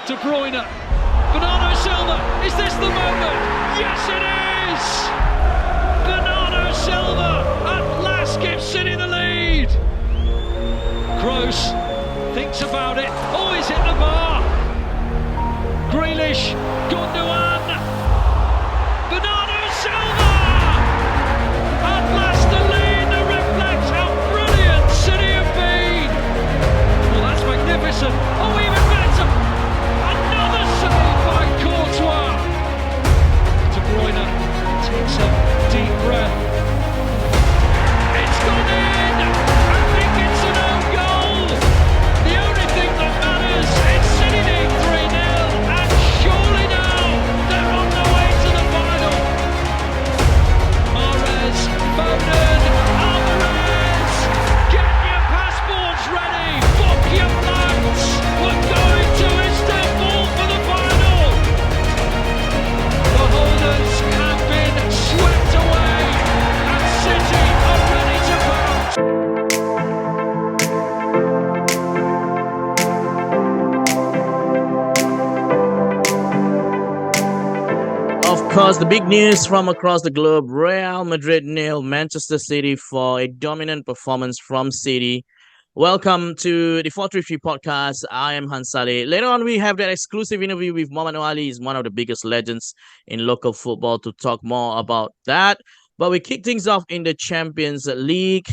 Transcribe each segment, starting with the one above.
De Bruyne. Bernardo Silva. Is this the moment? Yes, it is! Bernardo Silva at last gives City the lead. Kroos thinks about it. Oh, he's hit the bar. Grealish. Gundogan. Bernardo Silva! At last the lead that reflects how brilliant City have been. Well, that's magnificent. Oh, even better. Another save by Courtois. De Bruyne takes a deep breath. It's gone in. I think it's an own goal. The only thing that matters is City need 3-0, and surely now they're on their way to the final. Mahrez, Foden, Alvarez, get your passports ready, book your flights. We're going to Istanbul for the final. The holders have been swept away, and City are ready to pounce. Of course, the big news from across the globe: Real Madrid nil, Manchester City for a dominant performance from City. Welcome to the 433 podcast. I am Hansale. Later on, we have that exclusive interview with Mohd Noor Ali. He's one of the biggest legends in local football, to talk more about that. But we kick things off in the Champions League.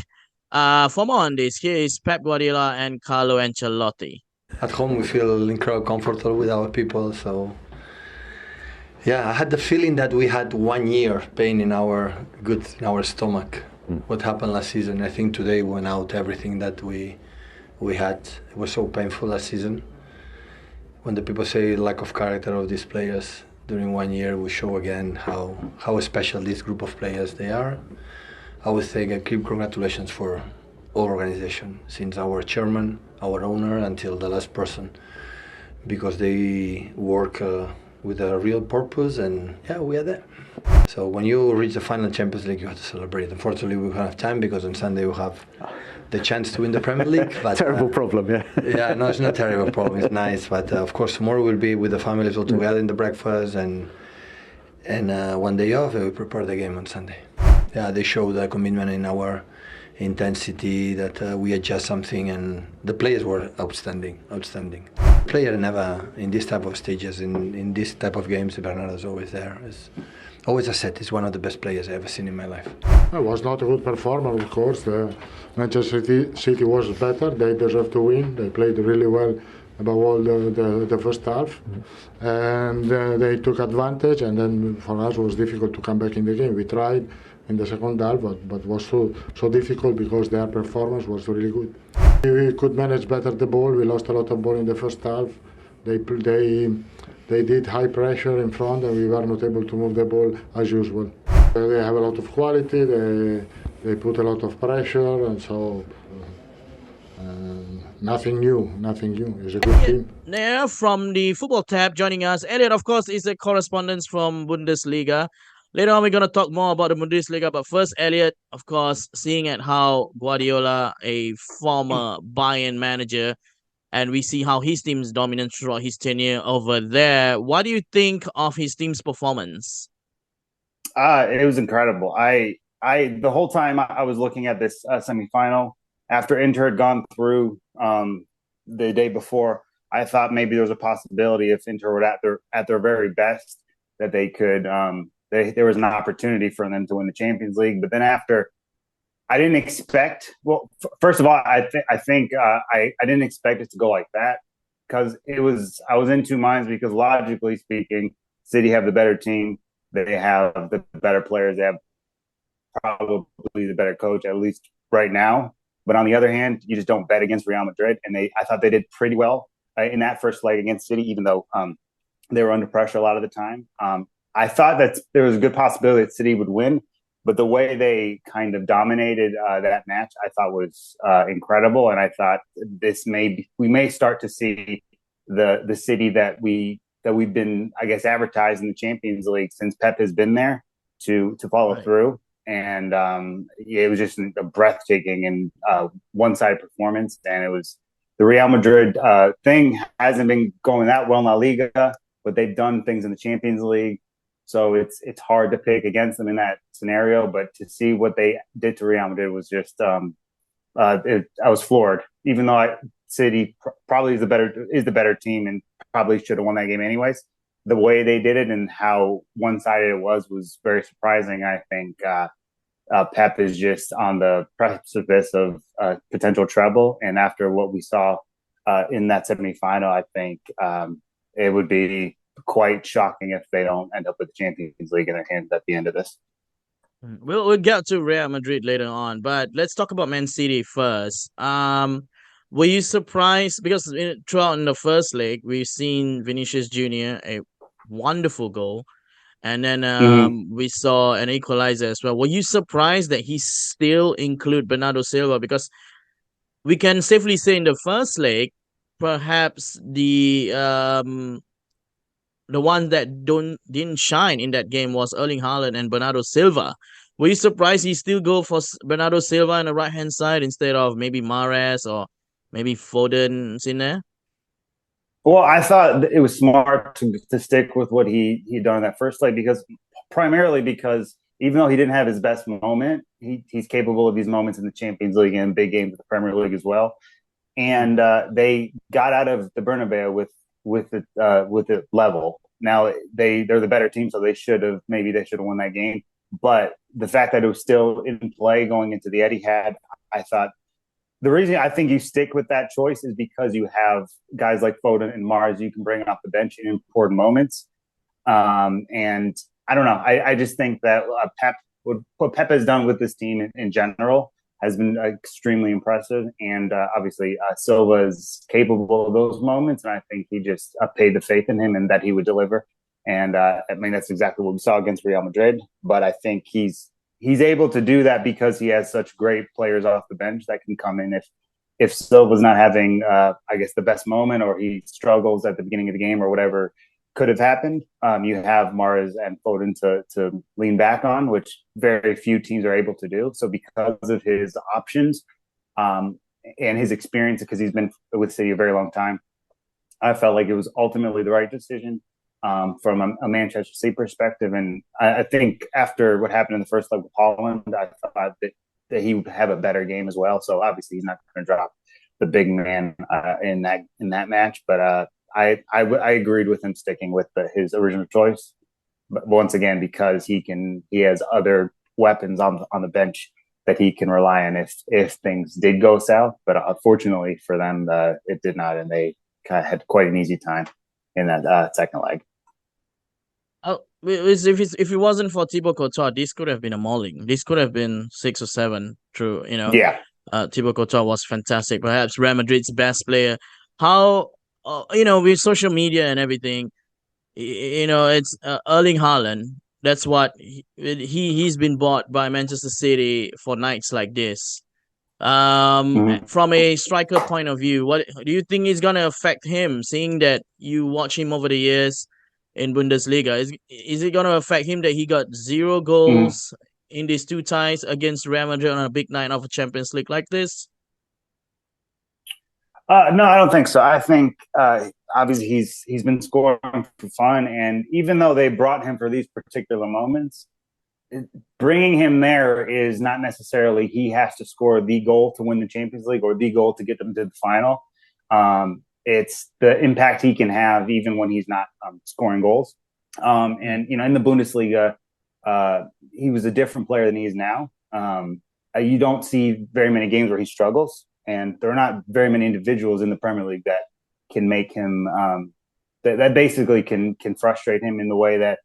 For more on this, here is Pep Guardiola and Carlo Ancelotti. At home, we feel incredibly comfortable with our people. So, yeah, I had the feeling that we had 1 year pain in our stomach. What happened last season? I think today went out everything that we had. It was so painful last season. When the people say lack of character of these players during 1 year, we show again how special this group of players they are. I would say a big congratulations for all organization, since our chairman, our owner, until the last person, because they work with a real purpose, and yeah, we are there. So when you reach the final Champions League, you have to celebrate. Unfortunately, we don't have time because on Sunday we have the chance to win the Premier League. But, terrible problem, yeah. Yeah, no, it's not a terrible problem. It's nice, but of course tomorrow we'll be with the families all together in the breakfast, and 1 day off. We prepare the game on Sunday. Yeah, they show the commitment in our intensity, that we adjust something, and the players were outstanding. Player never in this type of stages, in this type of games, Bernardo's always there. It's always a set. He's one of the best players I've ever seen in my life. It was not a good performance, of course. Manchester City was better. They deserved to win. They played really well, above all the first half, and they took advantage. And then for us, it was difficult to come back in the game. We tried in the second half, but was so difficult because their performance was really good. We could manage better the ball. We lost a lot of ball in the first half. They did high pressure in front, and we were not able to move the ball as usual. They have a lot of quality. They put a lot of pressure, and so nothing new. It's a good team. Now, from the Football Tab, joining us, Elliot, of course, is a correspondent from Bundesliga. Later on, we're going to talk more about the Bundesliga. But first, Elliot, of course, seeing at how Guardiola, a former Bayern manager, and we see how his team's dominant throughout his tenure over there. What do you think of his team's performance? It was incredible. I the whole time I was looking at this semifinal, after Inter had gone through the day before, I thought maybe there was a possibility if Inter were at their very best that they could. There was an opportunity for them to win the Champions League. But then after, I didn't expect. Well, first of all, I think I didn't expect it to go like that, because I was in two minds, because logically speaking, City have the better team. They have the better players. They have probably the better coach, at least right now. But on the other hand, you just don't bet against Real Madrid, and I thought they did pretty well in that first leg against City, even though they were under pressure a lot of the time. I thought that there was a good possibility that City would win, but the way they kind of dominated that match, I thought was incredible. And I thought we may start to see the City that we've been, I guess, advertised in the Champions League since Pep has been there to follow through. And it was just a breathtaking and one-sided performance, and it was the Real Madrid thing hasn't been going that well in La Liga, but they've done things in the Champions League. So it's hard to pick against them in that scenario. But to see what they did to Real Madrid was just I was floored. Even though City probably is the better team and probably should have won that game anyways. The way they did it and how one-sided it was very surprising. I think Pep is just on the precipice of potential treble, and after what we saw in that semifinal, I think it would be quite shocking if they don't end up with the Champions League in their hands at the end of this. We'll get to Real Madrid later on, but let's talk about Man City first. Were you surprised because throughout in the first leg we've seen Vinicius Junior a wonderful goal, and then we saw an equalizer as well. Were you surprised that he still include Bernardo Silva? Because we can safely say in the first leg, perhaps the one that didn't shine in that game was Erling Haaland and Bernardo Silva. Were you surprised he still go for Bernardo Silva on the right hand side instead of maybe Mahrez or maybe Foden's in there? Well, I thought it was smart to stick with what he'd done in that first leg primarily because even though he didn't have his best moment, he's capable of these moments in the Champions League and big games of the Premier League as well. And they got out of the Bernabeu with it level. Now they're the better team, so they should have won that game. But the fact that it was still in play going into the Etihad, I thought the reason I think you stick with that choice is because you have guys like Foden and Mars you can bring off the bench in important moments. And I don't know. I just think that what Pep has done with this team in general has been extremely impressive. And obviously Silva is capable of those moments. And I think he just paid the faith in him and that he would deliver. And I mean, that's exactly what we saw against Real Madrid. But I think he's able to do that because he has such great players off the bench that can come in if Silva's not having, I guess, the best moment or he struggles at the beginning of the game or whatever could have happened. You have Mahrez and Foden to lean back on, which very few teams are able to do. So because of his options and his experience, because he's been with City a very long time, I felt like it was ultimately the right decision from a Manchester City perspective. And I think after what happened in the first leg with Holland, I thought that he would have a better game as well. So obviously he's not going to drop the big man in that match. But I agreed with him sticking with his original choice. But once again, because he has other weapons on the bench that he can rely on if things did go south. But unfortunately for them, it did not, and they kind of had quite an easy time in that second leg. Oh, if it wasn't for Thibaut Courtois, this could have been a mauling. This could have been 6 or 7. True, Yeah. Thibaut Courtois was fantastic. Perhaps Real Madrid's best player. How with social media and everything, it's Erling Haaland. That's what he's been bought by Manchester City for nights like this. From a striker point of view, what do you think is gonna affect him? Seeing that you watch him over the years in Bundesliga, is it gonna affect him that he got 0 goals in these 2 ties against Real Madrid on a big night of a Champions League like this? No, I don't think so. I think obviously he's been scoring for fun, and even though they brought him for these particular moments, bringing him there is not necessarily he has to score the goal to win the Champions League or the goal to get them to the final. It's the impact he can have even when he's not scoring goals. And in the Bundesliga, he was a different player than he is now. You don't see very many games where he struggles, and there are not very many individuals in the Premier League that can make him that basically can frustrate him in the way that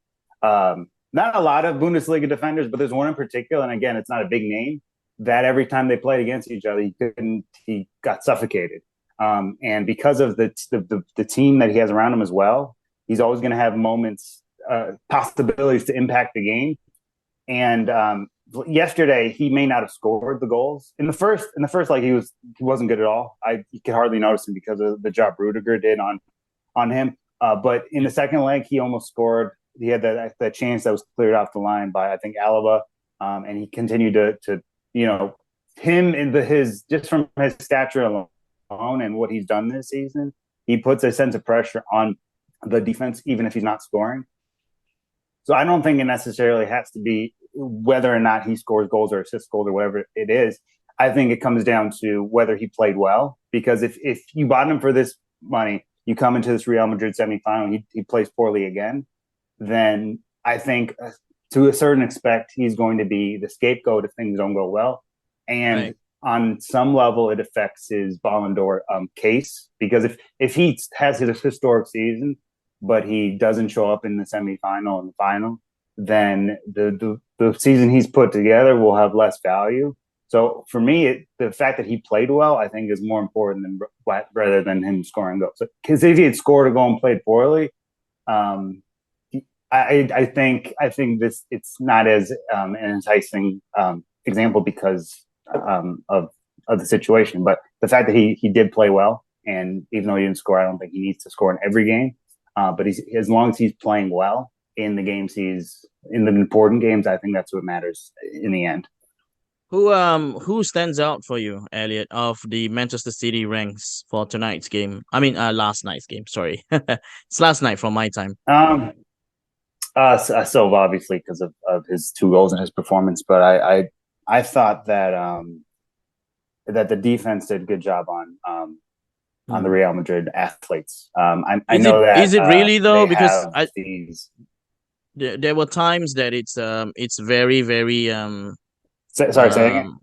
not a lot of Bundesliga defenders, but there's one in particular, and again, it's not a big name, that every time they played against each other, he got suffocated. And because of the team that he has around him as well, he's always going to have moments, possibilities to impact the game. And yesterday, he may not have scored the goals in the first. Like he wasn't good at all. You could hardly notice him because of the job Rudiger did on him. But in the second leg, he almost scored. He had that chance that was cleared off the line by I think Alaba, and he continued to him in just from his stature alone, alone and what he's done this season, he puts a sense of pressure on the defense, even if he's not scoring. So I don't think it necessarily has to be whether or not he scores goals or assists goals or whatever it is. I think it comes down to whether he played well. Because if you bought him for this money, you come into this Real Madrid semifinal, he plays poorly again, then I think to a certain extent he's going to be the scapegoat if things don't go well. And on some level, it affects his Ballon d'Or case. Because if he has his historic season, but he doesn't show up in the semifinal and the final, then the season he's put together will have less value. So for me, the fact that he played well, I think, is more important than rather than him scoring goals. Because if he had scored a goal and played poorly, I think this it's not as an enticing example because of the situation. But the fact that he did play well, and even though he didn't score, I don't think he needs to score in every game. But as long as he's playing well in the games, he's in the important games, I think that's what matters in the end. Who stands out for you, Elliot, of the Manchester City ranks for tonight's game? I mean, last night's game. Sorry, it's last night from my time. Silva, obviously, because of his 2 goals and his performance. But I thought that that the defense did a good job on the Real Madrid athletes. I know that is it really though? Because there were times that it's very very Sorry, say again.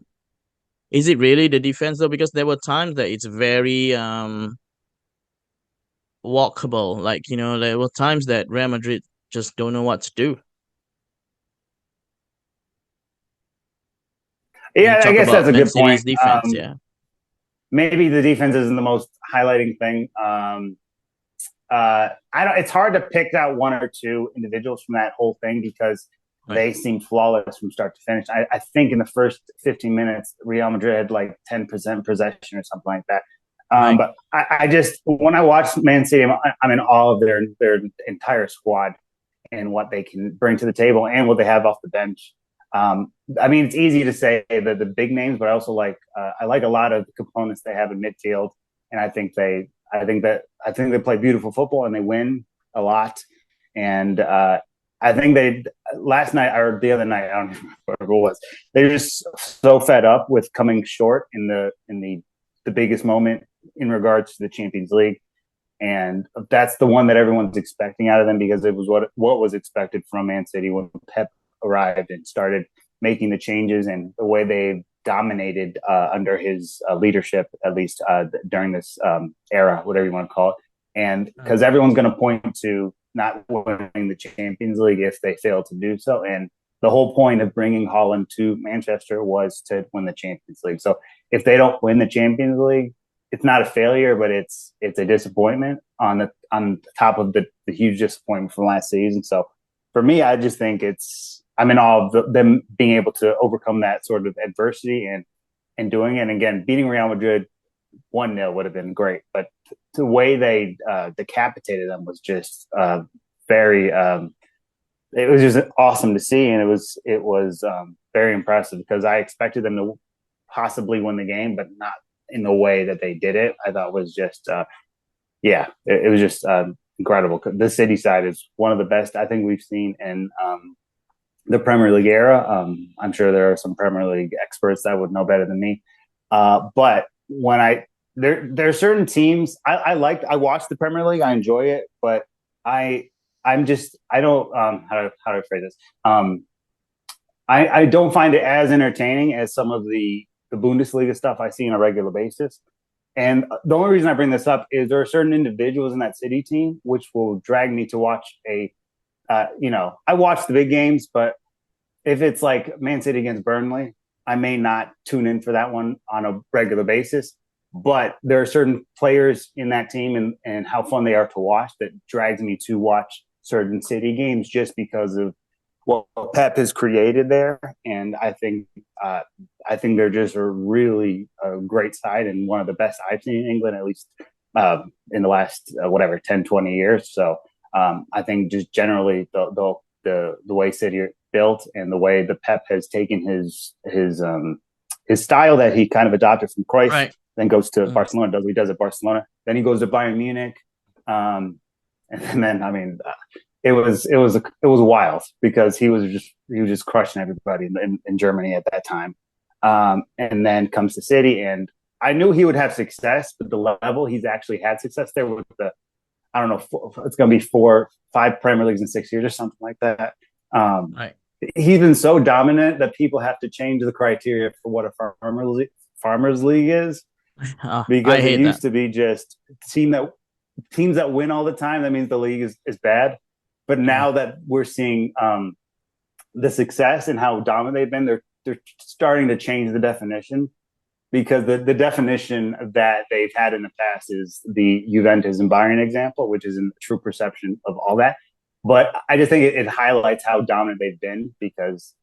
Is it really the defense though? Because there were times that it's very walkable. Like, there were times that Real Madrid just don't know what to do. Yeah, I guess that's a good point. Defense, yeah. Maybe the defense isn't the most highlighting thing. It's hard to pick out 1 or 2 individuals from that whole thing because they seemed flawless from start to finish. I think in the first 15 minutes, Real Madrid had like 10% possession or something like that. But I just, when I watch Man City, I'm in awe of their entire squad and what they can bring to the table and what they have off the bench. I mean, it's easy to say the big names, but I also I like a lot of the components they have in midfield, and I think they play beautiful football and they win a lot. And I think last night or the other night, I don't remember what it was. They were just so fed up with coming short in the biggest moment in regards to the Champions League, and that's the one that everyone's expecting out of them because it was what was expected from Man City when Pep arrived and started making the changes and the way they dominated under his leadership, at least during this era, whatever you want to call it. And because everyone's going to point to not winning the Champions League if they fail to do so. And the whole point of bringing Holland to Manchester was to win the Champions League. So if they don't win the Champions League, it's not a failure, but it's a disappointment on top of the huge disappointment from last season. So for me, I just think I'm in awe of them being able to overcome that sort of adversity and doing it. And again, beating Real Madrid 1-0 would have been great, but the way they decapitated them was just very. It was just awesome to see, and it was very impressive because I expected them to possibly win the game, but not in the way that they did it. I thought was just, it was just incredible. The City side is one of the best I think we've seen in the Premier League era. I'm sure there are some Premier League experts that would know better than me, but when there are certain teams I watch the Premier League, I enjoy it, but I don't how do I phrase this? I don't find it as entertaining as some of the Bundesliga stuff I see on a regular basis. And the only reason I bring this up is there are certain individuals in that City team which will drag me to watch I watch the big games, but if it's like Man City against Burnley, I may not tune in for that one on a regular basis. But there are certain players in that team and how fun they are to watch that drags me to watch certain City games just because of what Pep has created there. And I think they're just a really great side and one of the best I've seen in England, at least in the last 10, 20 years. So I think just generally the way City are built and the way the Pep has taken his style that he kind of adopted from Cruyff. Right. then goes to Barcelona, does what he does at Barcelona. Then he goes to Bayern Munich. And then, I mean, it was wild because he was just crushing everybody in Germany at that time. And then comes to City, and I knew he would have success, but the level he's actually had success there with I don't know, it's going to be 4-5 Premier Leagues in 6 years or something like that. Right. He's been so dominant that people have to change the criteria for what a farmers league is, because it used to be just teams that win all the time. That means the league is bad. But now that we're seeing the success and how dominant they've been, they're starting to change the definition, because the definition that they've had in the past is the Juventus and Bayern example, which is a true perception of all that. But I just think it highlights how dominant they've been, because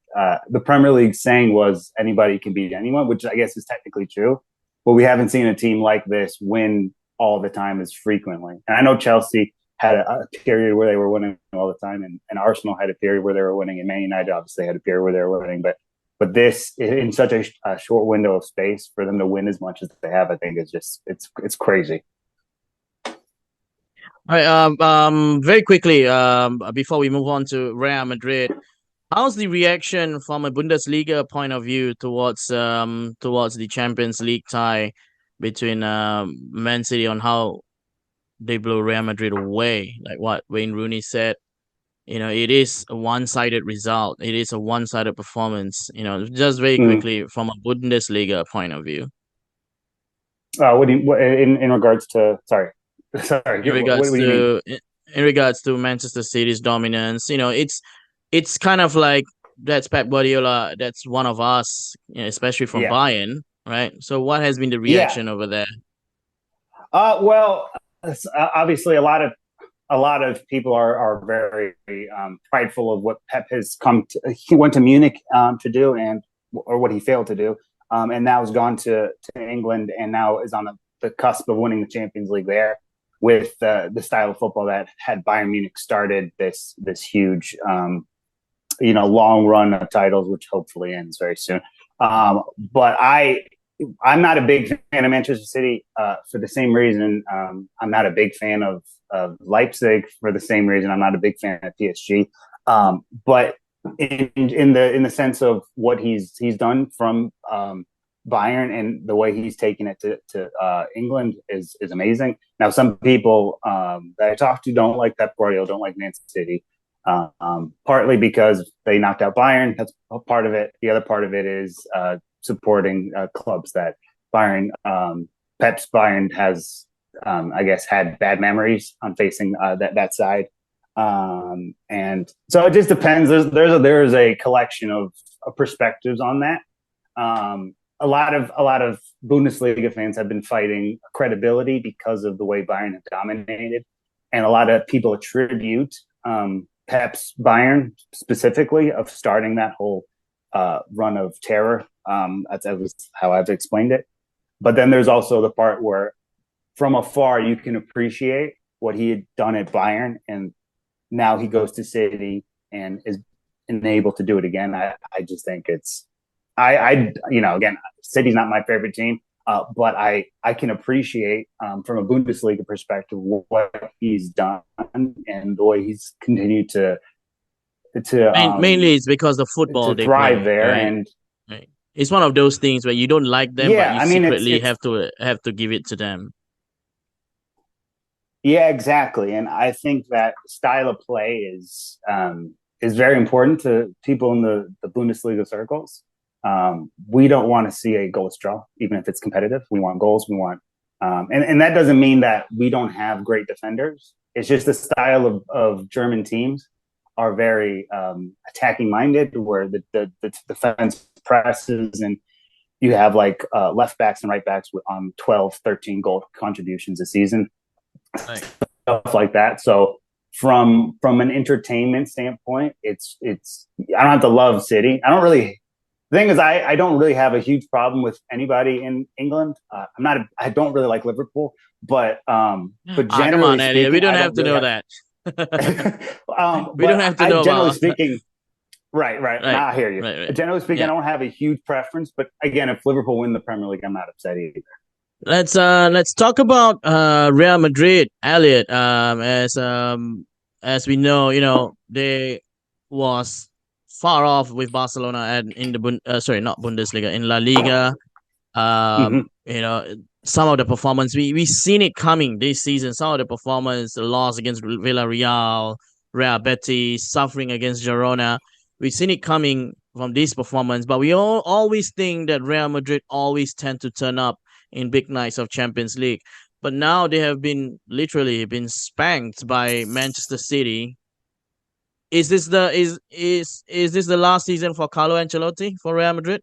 the Premier League saying was anybody can beat anyone, which I guess is technically true. But we haven't seen a team like this win all the time as frequently. And I know Chelsea had a period where they were winning all the time, and Arsenal had a period where they were winning, and Man United obviously had a period where they were winning. But this, in such a short window of space, for them to win as much as they have, I think is just it's crazy. All right. Very quickly, before we move on to Real Madrid, how's the reaction from a Bundesliga point of view towards the Champions League tie between Man City, on how they blew Real Madrid away? Like what Wayne Rooney said, it is a one-sided result. It is a one-sided performance. Just very quickly from a Bundesliga point of view. What in regards to? Sorry. In regards to Manchester City's dominance, it's kind of like that's Pep Guardiola. That's one of us, especially from Bayern, right? So, what has been the reaction over there? Well, obviously, a lot of people are very prideful of what Pep has he went to Munich to do, or what he failed to do, and now has gone to England, and now is on the cusp of winning the Champions League there, with the style of football that had Bayern Munich started this huge, long run of titles, which hopefully ends very soon. But I'm not a big fan of Manchester City for the same reason. I'm not a big fan of Leipzig for the same reason. I'm not a big fan of PSG. But in the sense of what he's done from Bayern and the way he's taken it to England is amazing. Now, some people that I talk to don't like Pep Guardiola, don't like Man City, partly because they knocked out Bayern. That's a part of it. The other part of it is supporting clubs that Pep's Bayern has, I guess, had bad memories on facing that side. And so it just depends. There's a collection of perspectives on that. A lot of Bundesliga fans have been fighting credibility because of the way Bayern have dominated, and a lot of people attribute Pep's Bayern specifically of starting that whole run of terror. That's how I've explained it. But then there's also the part where, from afar, you can appreciate what he had done at Bayern, and now he goes to City and is able to do it again. I just think it's. Again, City's not my favorite team, but I can appreciate from a Bundesliga perspective what he's done and the way he's continued to mainly it's because the football they thrive play, there, right? and right. It's one of those things where you don't like them, but you secretly have to give it to them. Yeah, exactly, and I think that style of play is very important to people in the Bundesliga circles. We don't want to see a goalless draw, even if it's competitive. We want goals. We want, and that doesn't mean that we don't have great defenders. It's just the style of German teams are very attacking minded, where the defense presses, and you have like left backs and right backs with 12, 13 goal contributions a season, stuff like that. So from an entertainment standpoint, it's I don't have to love City. The thing is, I don't really have a huge problem with anybody in England. I don't really like Liverpool, but generally come on, speaking, Eddie, we don't have to know that. We don't have to know. Generally speaking, right. I hear you. Right. Generally speaking, I don't have a huge preference, but again, if Liverpool win the Premier League, I'm not upset either. Let's talk about Real Madrid, Elliot. As we know, they was far off with Barcelona and in the sorry, not Bundesliga, in La Liga. Hmm. Some of the performance we seen it coming this season. Some of the performance, the loss against Villarreal, Real Betis, suffering against Girona. We've seen it coming from this performance, but we all always think that Real Madrid always tend to turn up in big nights of Champions League. But now they have been literally been spanked by Manchester City. Is this the last season for Carlo Ancelotti for Real Madrid?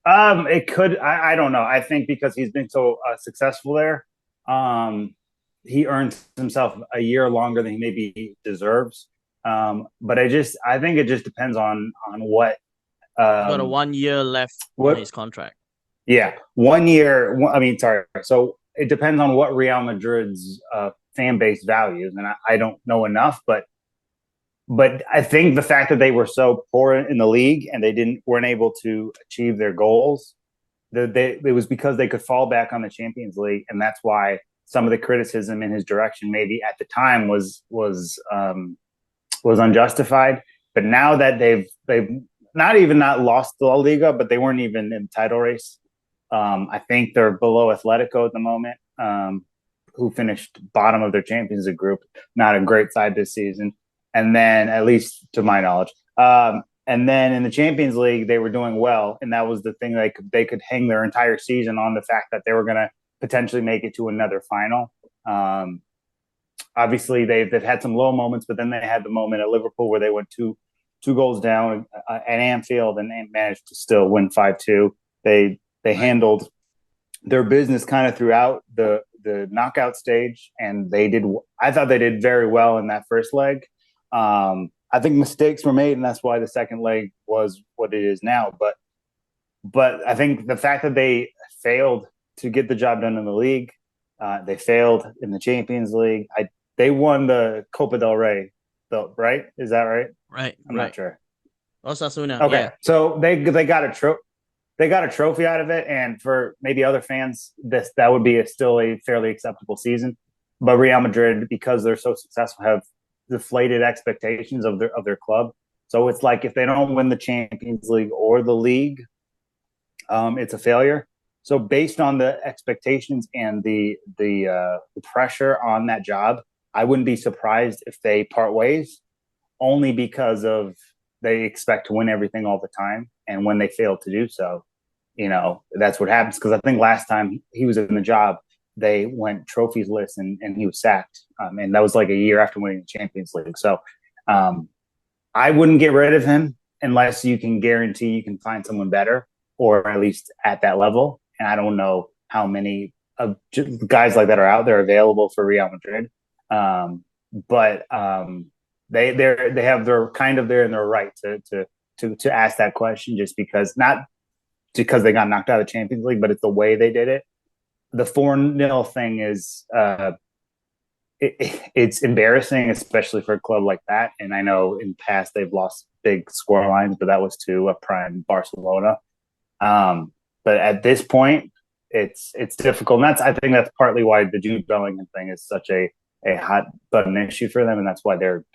It could. I don't know. I think because he's been so successful there, um, he earns himself a year longer than he maybe deserves. But I think it just depends on what He's got a 1 year left on what his contract. yeah, 1 year. I mean, sorry. So it depends on what Real Madrid's fan base values, and I don't know enough, but I think the fact that they were so poor in the league and they weren't able to achieve their goals, it was because they could fall back on the Champions League, and that's why some of the criticism in his direction maybe at the time was unjustified. But now that they've not lost the La Liga, but they weren't even in the title race. I think they're below Atletico at the moment, who finished bottom of their Champions League group. Not a great side this season. And then, at least to my knowledge, and then in the Champions League, they were doing well, and that was the thing they could hang their entire season on the fact that they were going to potentially make it to another final. Obviously, they've had some low moments, but then they had the moment at Liverpool where they went two goals down at Anfield and managed to still win 5-2. They handled their business kind of throughout the knockout stage, and I thought they did very well in that first leg. I think mistakes were made, and that's why the second leg was what it is now. But I think the fact that they failed to get the job done in the league, they failed in the Champions League. They won the Copa del Rey, though, right? Is that right? Right. I'm not sure. Osasuna. Okay, Yeah. so they got a trophy out of it, and for maybe other fans, that would be still a fairly acceptable season. But Real Madrid, because they're so successful, have deflated expectations of their club. So it's like if they don't win the Champions League or the league, it's a failure. So based on the expectations and the pressure on that job, I wouldn't be surprised if they part ways, only because of they expect to win everything all the time, and when they fail to do so, that's what happens. Because I think last time he was in the job, they went trophies list and he was sacked. And that was like a year after winning the Champions League. So I wouldn't get rid of him unless you can guarantee you can find someone better, or at least at that level. And I don't know how many guys like that are out there available for Real Madrid. But they're kind of there in their right to ask that question, just because, not because they got knocked out of the Champions League, but it's the way they did it. The 4-0 thing is it's embarrassing, especially for a club like that. And I know in the past they've lost big score lines, but that was to a prime Barcelona. But at this point, it's difficult. And I think that's partly why the Jude Bellingham thing is such a hot button issue for them, and that's why they're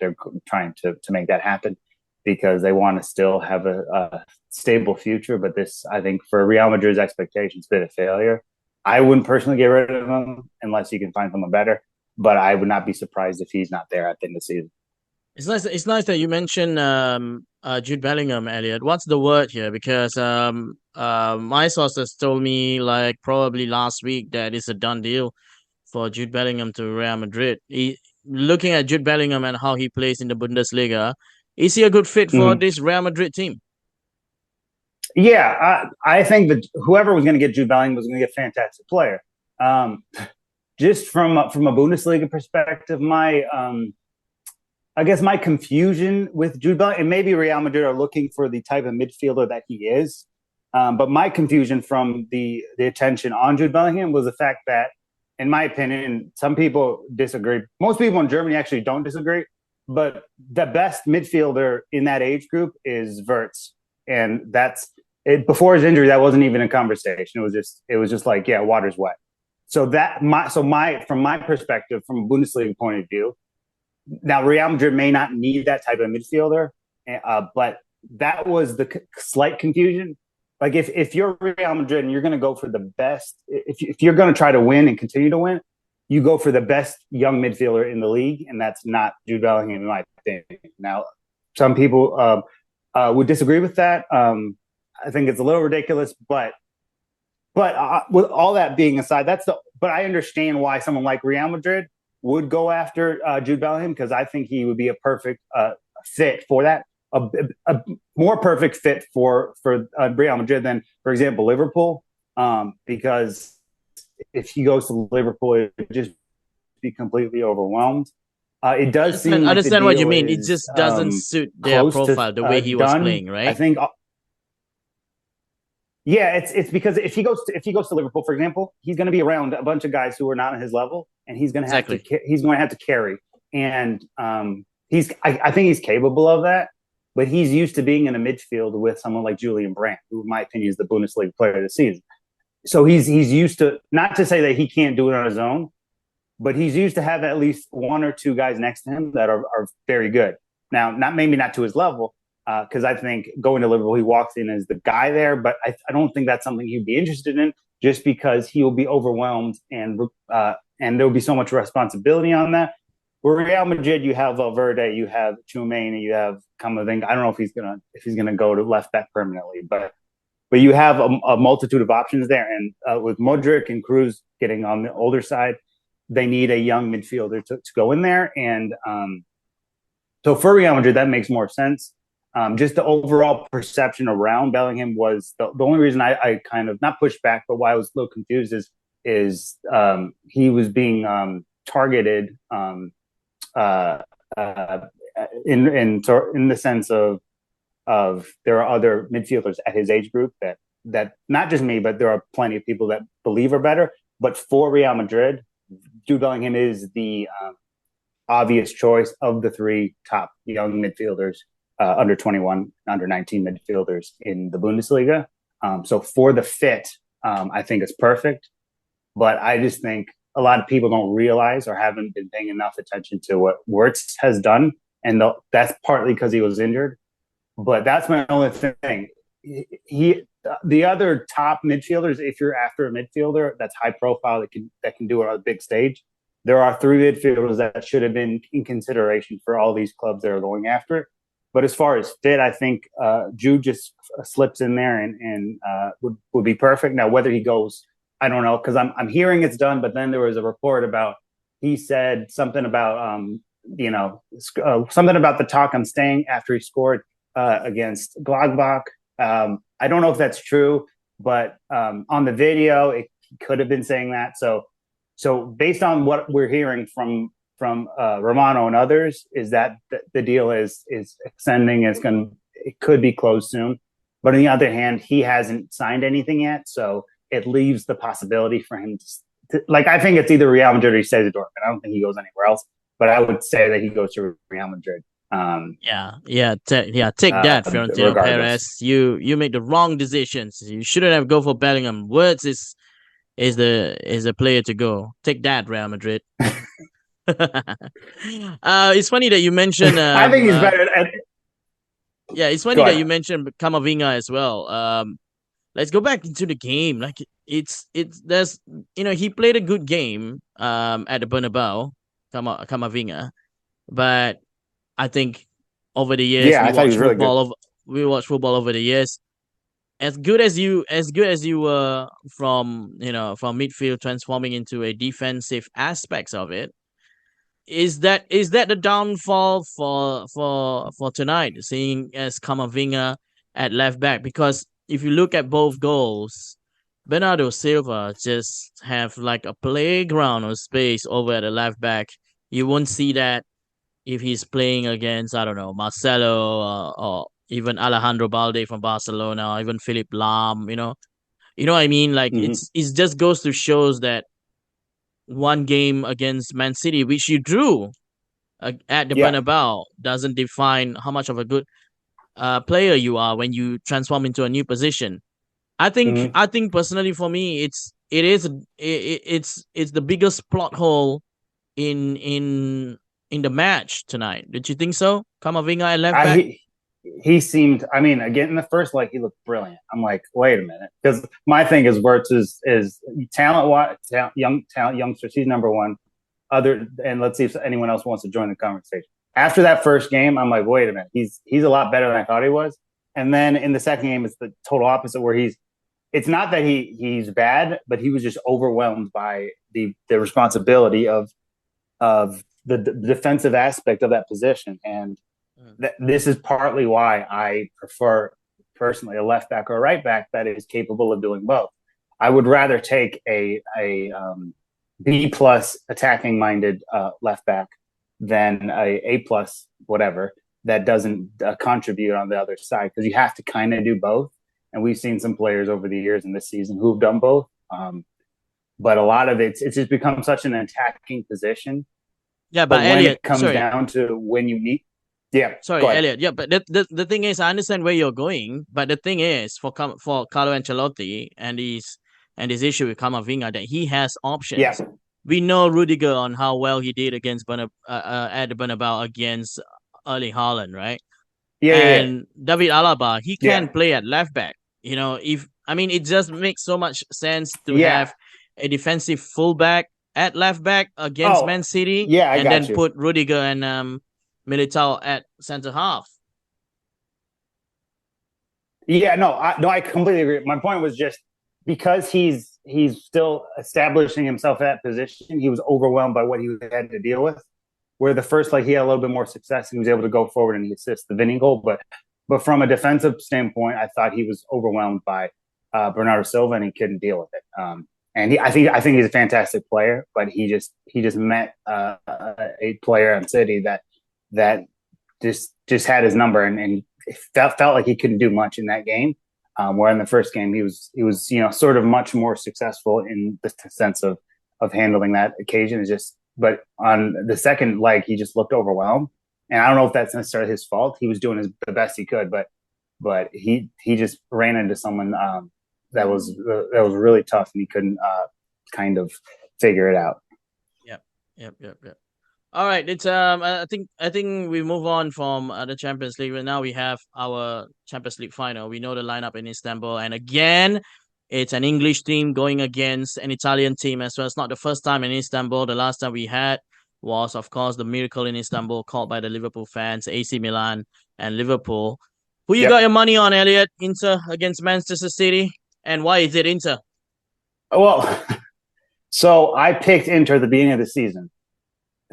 trying to make that happen, because they want to still have a stable future. But this, I think, for Real Madrid's expectations, been a failure. I wouldn't personally get rid of him unless you can find someone better, but I would not be surprised if he's not there at the end of the season. It's nice that you mentioned Jude Bellingham, Elliot. What's the word here? Because my sources told me like probably last week that it's a done deal for Jude Bellingham to Real Madrid. Looking at Jude Bellingham and how he plays in the Bundesliga, is he a good fit for this Real Madrid team? Yeah, I think that whoever was going to get Jude Bellingham was going to get a fantastic player. Just from a Bundesliga perspective, I guess my confusion with Jude Bellingham, and maybe Real Madrid are looking for the type of midfielder that he is, but my confusion from the attention on Jude Bellingham was the fact that, in my opinion, some people disagree. Most people in Germany actually don't disagree, but the best midfielder in that age group is Wirtz. And before his injury, that wasn't even a conversation. It was just like, yeah, water's wet. So from my perspective, from a Bundesliga point of view, now Real Madrid may not need that type of midfielder, but that was the slight confusion. Like if you're Real Madrid and you're going to go for the best, if you're going to try to win and continue to win, you go for the best young midfielder in the league, and that's not Jude Bellingham, in my opinion. Now, some people would disagree with that. I think it's a little ridiculous, but with all that being aside, but I understand why someone like Real Madrid would go after Jude Bellingham, because I think he would be a perfect fit for that. A more perfect fit for Real Madrid than, for example, Liverpool, because if he goes to Liverpool, it would just be completely overwhelmed. It does seem I understand like what you mean. It just doesn't suit their profile, the way he was playing, right? I think. Yeah, it's because if he goes to Liverpool, for example, he's going to be around a bunch of guys who are not on his level, and he's going to have to carry. And I think he's capable of that, but he's used to being in a midfield with someone like Julian Brandt, who, in my opinion, is the Bundesliga player of the season. So he's used to, not to say that he can't do it on his own, but he's used to have at least one or two guys next to him that are very good. Now, maybe not to his level, because I think going to Liverpool, he walks in as the guy there, but I don't think that's something he'd be interested in, just because he will be overwhelmed and there will be so much responsibility on that. Where Real Madrid, you have Valverde, you have Tchouameni, you have Camavinga. I don't know if he's gonna go to left back permanently, but you have a multitude of options there. And with Modric and Kroos getting on the older side, they need a young midfielder to go in there. And so for Real Madrid, that makes more sense. Just the overall perception around Bellingham was the only reason I kind of not pushed back, but why I was a little confused is he was being targeted in the sense of there are other midfielders at his age group that not just me, but there are plenty of people that believe are better. But for Real Madrid, Jude Bellingham is the obvious choice of the three top young midfielders, under 21, under 19 midfielders in the Bundesliga. So for the fit, I think it's perfect. But I just think a lot of people don't realize or haven't been paying enough attention to what Wirtz has done. And that's partly because he was injured. But that's my only thing. The other top midfielders, if you're after a midfielder that's high profile that can do it on a big stage, there are three midfielders that should have been in consideration for all these clubs that are going after it. But as far as fit, I think Jude just slips in there and would be perfect. Now, whether he goes, I don't know, because I'm hearing it's done. But then there was a report about, he said something about something about the talk on staying after he scored against Gladbach. I don't know if that's true, but on the video, it could have been saying that. So based on what we're hearing from Romano and others, is that the deal is extending. It could be closed soon. But on the other hand, he hasn't signed anything yet, so it leaves the possibility for him to I think it's either Real Madrid or he stays at Dortmund. I don't think he goes anywhere else, but I would say that he goes to Real Madrid. Take that, Florentino Perez. You make the wrong decisions. You shouldn't have go for Bellingham. Wirtz is the player to go. Take that, Real Madrid. It's funny that you mentioned. I think he's better. It's funny that you mentioned Camavinga as well. Let's go back into the game. Like there's he played a good game at the Bernabeu, Camavinga, but I think over the years we watched football over the years. As good as you were from midfield transforming into a defensive aspects of it, is that the downfall for tonight, seeing as Camavinga at left back? Because if you look at both goals, Bernardo Silva just have like a playground of space over at the left back. You won't see that if he's playing against, I don't know, Marcelo or even Alejandro Balde from Barcelona, or even Philipp Lahm, you know what I mean? Like it just goes to shows that one game against Man City, which you drew at the Bernabeu, doesn't define how much of a good player you are when you transform into a new position. I think personally for me, it's the biggest plot hole in the match tonight. Did you think so? Kamavinga at left back. He seemed. I mean, again in the first leg, he looked brilliant. I'm like, wait a minute, because my thing is Wirtz is youngsters. He's number one. And let's see if anyone else wants to join the conversation. After that first game, I'm like, wait a minute, he's a lot better than I thought he was. And then in the second game, it's the total opposite, where it's not that he's bad, but he was just overwhelmed by the responsibility of the defensive aspect of that position. And this is partly why I prefer personally a left back or a right back that is capable of doing both. I would rather take a B plus attacking minded left back than a plus whatever that doesn't contribute on the other side, because you have to kind of do both. And we've seen some players over the years in this season who've done both. But a lot of it's just become such an attacking position. Yeah, but when Elliot, it comes down to when you need. Yeah, sorry, Elliot. Yeah, but the thing is, I understand where you're going, but the thing is, for Carlo Ancelotti and his issue with Kamavinga, that he has options. Yeah. We know Rudiger on how well he did against at the Bernabeu against Erling Haaland, right? And David Alaba, he can play at left back. You know, it just makes so much sense to have a defensive fullback at left back against Man City. Yeah, and then put Rudiger and Militao at center half. Yeah, no, I completely agree. My point was just because he's still establishing himself at that position, he was overwhelmed by what he had to deal with. Where the first leg he had a little bit more success, he was able to go forward and he assist the winning goal. But from a defensive standpoint, I thought he was overwhelmed by Bernardo Silva and he couldn't deal with it. And I think he's a fantastic player, but he just met a player on City that just had his number and felt like he couldn't do much in that game. Where in the first game he was sort of much more successful in the sense of handling that occasion. But on the second leg he just looked overwhelmed, and I don't know if that's necessarily his fault. He was doing the best he could, but he just ran into someone that was really tough, and he couldn't kind of figure it out. Yep. All right, it's I think we move on from the Champions League. Right now we have our Champions League final. We know the lineup in Istanbul, and again, it's an English team going against an Italian team as well. It's not the first time in Istanbul. The last time we had was, of course, the miracle in Istanbul called by the Liverpool fans, AC Milan and Liverpool. Who you got your money on, Elliot? Inter against Manchester City, and why is it Inter? Well, so I picked Inter at the beginning of the season.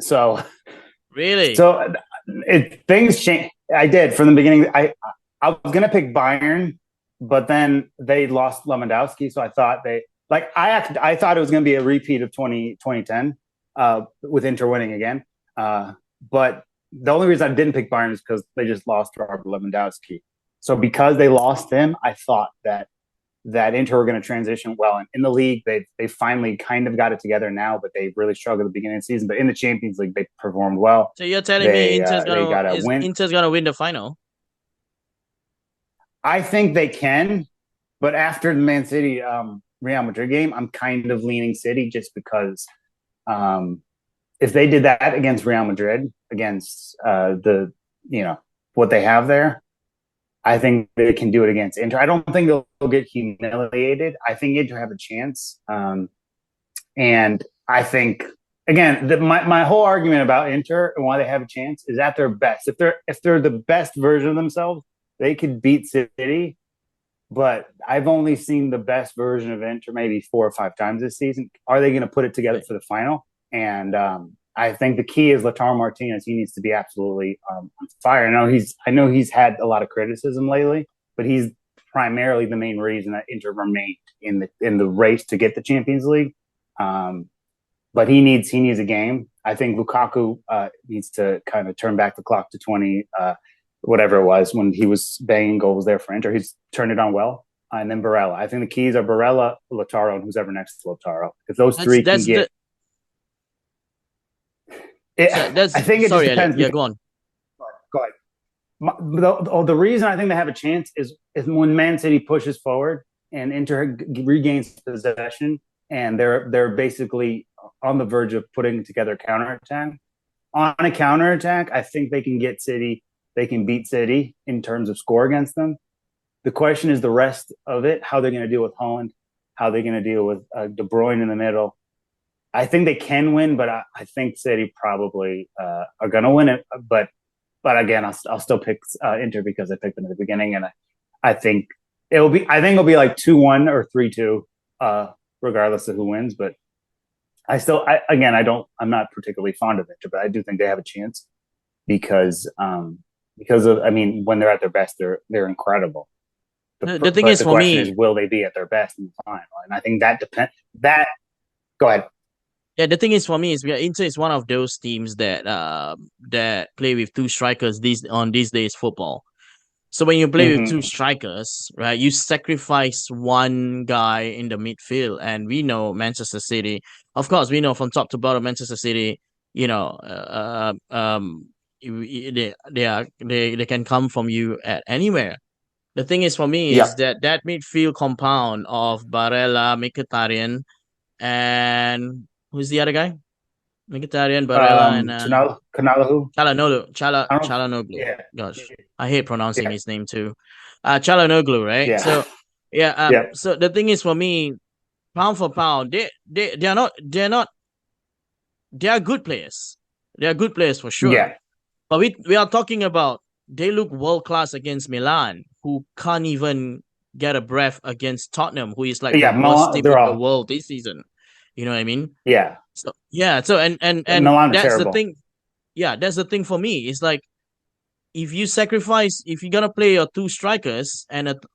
So really, things changed. I did from the beginning. I was gonna pick Bayern, but then they lost Lewandowski, so I thought I thought it was gonna be a repeat of 2010 with Inter winning again. But the only reason I didn't pick Bayern is because they just lost Robert Lewandowski. So because they lost him, I thought that Inter were going to transition well. And in the league, they finally kind of got it together now, but they really struggled at the beginning of the season. But in the Champions League, they performed well. So you're telling me Inter's going to win the final? I think they can, but after the Man City Real Madrid game, I'm kind of leaning City just because if they did that against Real Madrid, against what they have there, I think they can do it against Inter. I don't think they'll get humiliated. I think Inter have a chance. And I think, again, my whole argument about Inter and why they have a chance is at their best. If they're the best version of themselves, they could beat City. But I've only seen the best version of Inter maybe 4 or 5 times this season. Are they going to put it together for the final? And I think the key is Lautaro Martinez. He needs to be absolutely on fire. I know he's had a lot of criticism lately, but he's primarily the main reason that Inter remained in the race to get the Champions League. But he needs a game. I think Lukaku needs to kind of turn back the clock to 20, whatever it was when he was banging goals there for Inter. He's turned it on well. And then Barella. I think the keys are Barella, Lautaro, and who's ever next to Lautaro. If those three can get. I think it just depends. Yeah, go on. Go ahead. The reason I think they have a chance is when Man City pushes forward and Inter regains possession, and they're basically on the verge of putting together a counterattack. On a counterattack, I think they can get City. They can beat City in terms of score against them. The question is the rest of it, how they're going to deal with Holland, how they're going to deal with De Bruyne in the middle. I think they can win, but I think City probably are going to win it. But again, I'll still pick Inter because I picked them at the beginning, and I think it'll be like 2-1 or 3-2, regardless of who wins. But I'm not particularly fond of Inter, but I do think they have a chance because of, I mean, when they're at their best, they're incredible. The thing is, the for question me, is, will they be at their best in the final? And I think that depends. Go ahead. yeah, the thing is, for me, is Inter is one of those teams that play with two strikers these days football. So when you play with two strikers, right, you sacrifice one guy in the midfield, and we know Manchester City. Of course, we know from top to bottom, Manchester City. You know, they can come from you at anywhere. The thing is, for me, is that midfield compound of Barella, Mkhitaryan, and who's the other guy? Mkhitaryan, Barella, and Kanalahu. Çalhanoğlu. Yeah. Gosh, I hate pronouncing his name too. Çalhanoğlu, right? Yeah. So so the thing is, for me, pound for pound, they are good players. They are good players for sure. Yeah. But we are talking about, they look world class against Milan, who can't even get a breath against Tottenham, who is like the worst team in the world this season. You know what I mean? Yeah. So and Milan that's terrible. the thing. Yeah, that's the thing for me. It's like, if you're gonna play your two strikers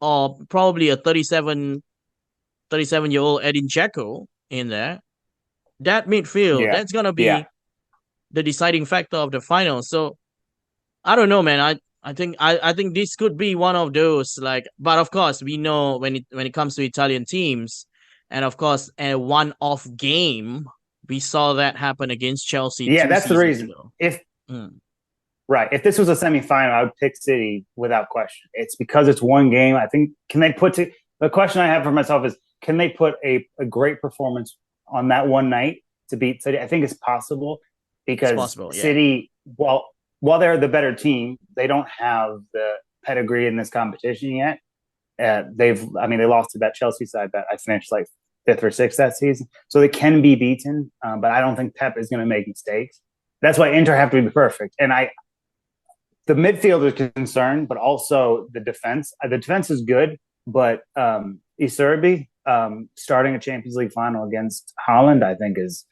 or probably a 37-year-old Edin Dzeko in there, that midfield, that's gonna be the deciding factor of the final. So I don't know, man. I think this could be one of those, like, but of course we know when it comes to Italian teams, and of course a one-off game, we saw that happen against Chelsea. Yeah, that's the reason. Ago. If this was a semifinal, I would pick City without question. It's because it's one game. I think, the question I have for myself is, can they put a great performance on that one night to beat City? I think it's possible, because City, while they're the better team, they don't have the pedigree in this competition yet. They lost to that Chelsea side that I finished like 5th or 6th that season. So they can be beaten, but I don't think Pep is going to make mistakes. That's why Inter have to be perfect. And the midfield is concerned, but also the defense. The defense is good, but Iserbi starting a Champions League final against Holland, I think, is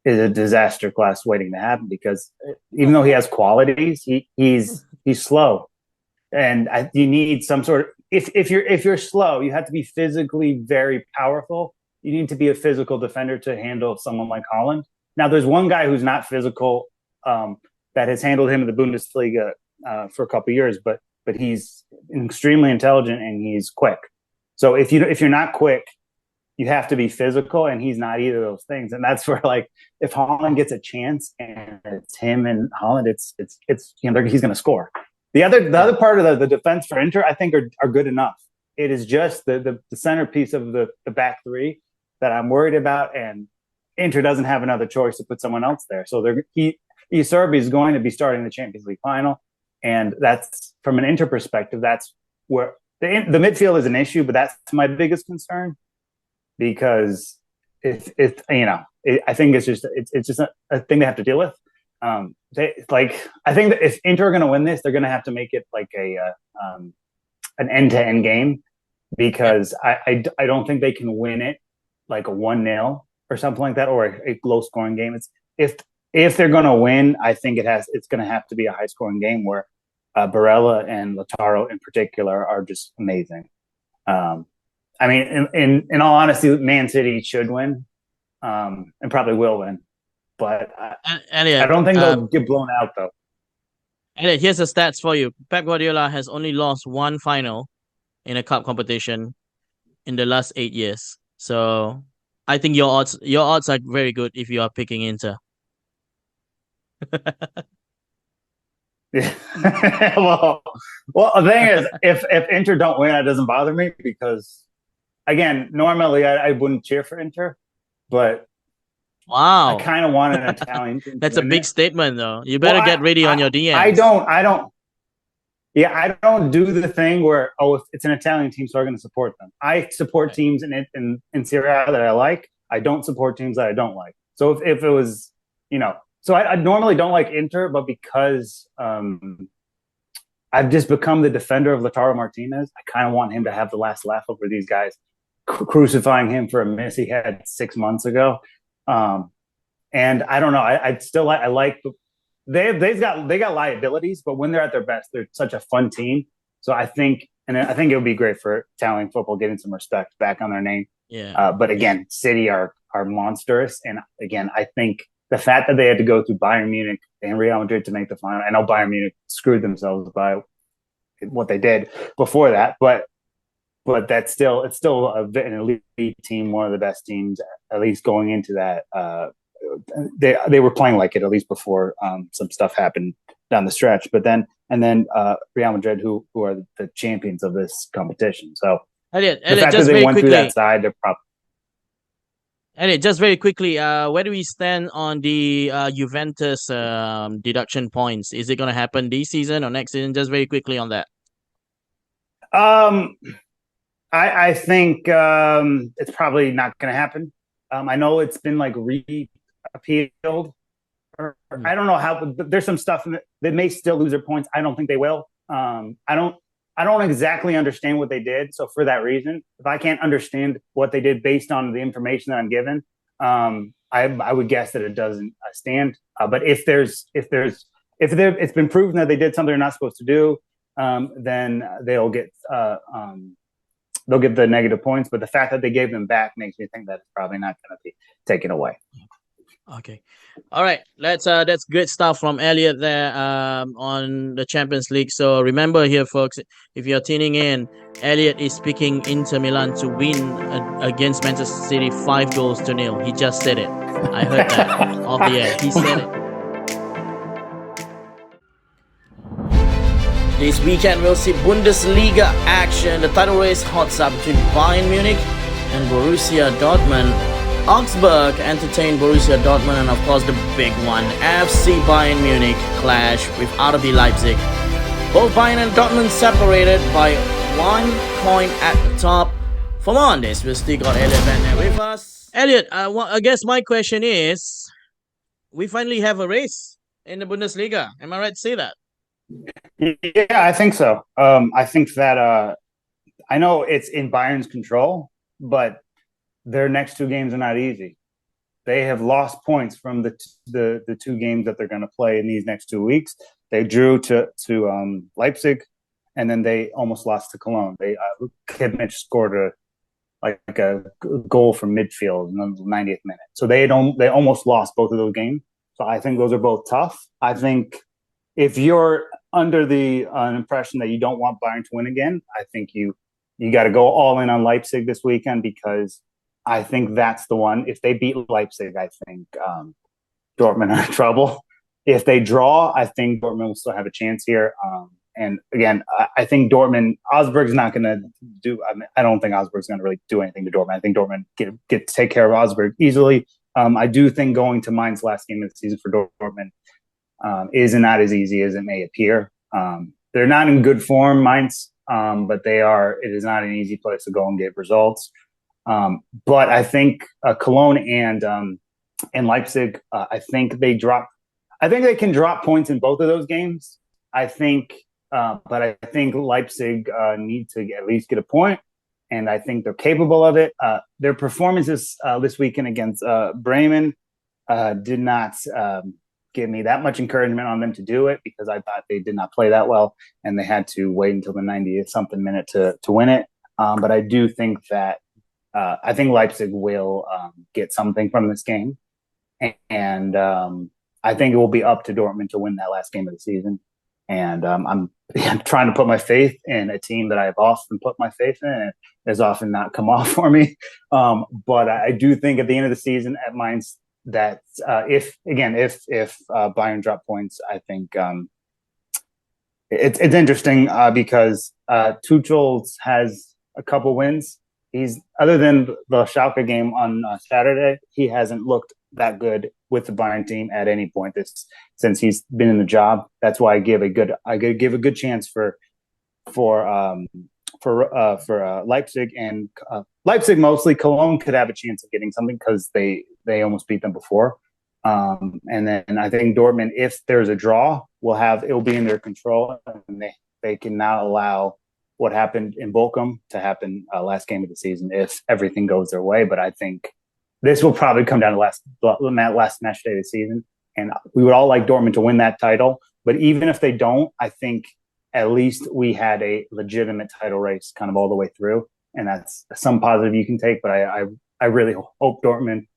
a disaster class waiting to happen, because even though he has qualities, he's slow, and you need some sort of, if you're slow, you have to be physically very powerful. You need to be a physical defender to handle someone like Holland. Now, there's one guy who's not physical that has handled him in the Bundesliga for a couple of years, but he's extremely intelligent and he's quick. So if you're not quick, you have to be physical, and he's not either of those things. And that's where, like, if Holland gets a chance and it's him and Holland, it's he's going to score. The other part of the defense for Inter, I think, are good enough. It is just the centerpiece of the back three that I'm worried about, and Inter doesn't have another choice to put someone else there. So Iserbi is going to be starting the Champions League final, and that's, from an Inter perspective, that's where the midfield is an issue, but that's my biggest concern. Because I think it's just a thing they have to deal with. I think that if Inter are going to win this, they're going to have to make it like an end-to-end game, because I don't think they can win it like a 1-0 or something like that, or a low-scoring game. It's if they're going to win, I think it's going to have to be a high-scoring game where Barella and Lautaro in particular are just amazing. I mean, in all honesty, Man City should win, and probably will win. But I don't think they'll get blown out, though. Elliot, here's the stats for you. Pep Guardiola has only lost one final in a cup competition in the last 8 years. So I think your odds are very good if you are picking Inter. Yeah. well, the thing is, if Inter don't win, it doesn't bother me because, again, normally I wouldn't cheer for Inter, but I Wow. kind of want an Italian team to That's a win big it. statement, though. You Well, better get ready on your DMs. I don't do the thing where, if it's an Italian team, so I'm going to support them. I support teams in Serie A that I like. I don't support teams that I don't like. So if it was, so I normally don't like Inter, but because I've just become the defender of Lautaro Martinez, I kind of want him to have the last laugh over these guys crucifying him for a miss he had 6 months ago. And I don't know. I still like they got liabilities, but when they're at their best, they're such a fun team. So I think it would be great for Italian football getting some respect back on their name. Yeah. But again, City are monstrous, and again, I think the fact that they had to go through Bayern Munich and Real Madrid to make the final. I know Bayern Munich screwed themselves by what they did before that, but it's still an elite team, one of the best teams, at least going into that. They were playing like it at least before some stuff happened down the stretch. But then Real Madrid, who are the champions of this competition. So Elliot, the fact that just they very went through quickly. that side, they're probably. Elliot, just very quickly, where do we stand on the Juventus deduction points? Is it going to happen this season or next season? Just very quickly on that. I think it's probably not going to happen. I know it's been like re-appealed. I don't know how. There's some stuff that may still lose their points. I don't think they will. I don't exactly understand what they did. So for that reason, if I can't understand what they did based on the information that I'm given, I would guess that it doesn't stand. But if it's been proven that they did something they're not supposed to do, then they'll get the negative points. But the fact that they gave them back makes me think that it's probably not going to be taken away. Okay. All right. That's good stuff from Elliot there on the Champions League. So remember here, folks, if you're tuning in, Elliot is picking Inter Milan to win against Manchester City 5-0. He just said it. I heard that off the air. He said it. This weekend we'll see Bundesliga action. The title race hots up between Bayern Munich and Borussia Dortmund. Augsburg entertained Borussia Dortmund, and of course the big one, FC Bayern Munich clash with RB Leipzig. Both Bayern and Dortmund separated by 1 point at the top. For more on this, we'll still got Elliot Van there with us. Elliot, I guess my question is, we finally have a race in the Bundesliga. Am I right to say that? Yeah, I think so. I think that I know it's in Bayern's control, but their next 2 games are not easy. They have lost points from the 2 games that they're going to play in these next 2 weeks. They drew to Leipzig, and then they almost lost to Cologne. Kimmich scored a goal from midfield in the 90th minute. So they almost lost both of those games. So I think those are both tough. I think if you're under the impression that you don't want Bayern to win again, I think you got to go all in on Leipzig this weekend, because I think that's the one. If they beat Leipzig, I think Dortmund are in trouble. If they draw, I think Dortmund will still have a chance here. And again, I think Augsburg's not going to do. I don't think Augsburg's going to really do anything to Dortmund. I think Dortmund get to take care of Augsburg easily. I do think going to Mainz last game of the season for Dortmund is not as easy as it may appear. They're not in good form, Mainz, but they are. It is not an easy place to go and get results. But I think Cologne and Leipzig, I think they can drop points in both of those games. But I think Leipzig need to at least get a point, and I think they're capable of it. Their performances this weekend against Bremen did not give me that much encouragement on them to do it, because I thought they did not play that well, and they had to wait until the 90th something minute to win it. But I do think that I think Leipzig will get something from this game, and I think it will be up to Dortmund to win that last game of the season. And I'm trying to put my faith in a team that I've often put my faith in, and it has often not come off for me. But I do think at the end of the season at Mainz that if Bayern drop points, I think It's interesting because Tuchel has a couple wins. He's other than the Schalke game on Saturday, he hasn't looked that good with the Bayern team at any point since he's been in the job. That's why I give a good chance for Leipzig and Leipzig mostly. Cologne could have a chance of getting something because they almost beat them before. And then I think Dortmund, if there's a draw, it'll be in their control, and they can not allow what happened in Bochum to happen last game of the season if everything goes their way. But I think this will probably come down to last match day of the season, and we would all like Dortmund to win that title. But even if they don't, I think at least we had a legitimate title race kind of all the way through, and that's some positive you can take. But I really hope Dortmund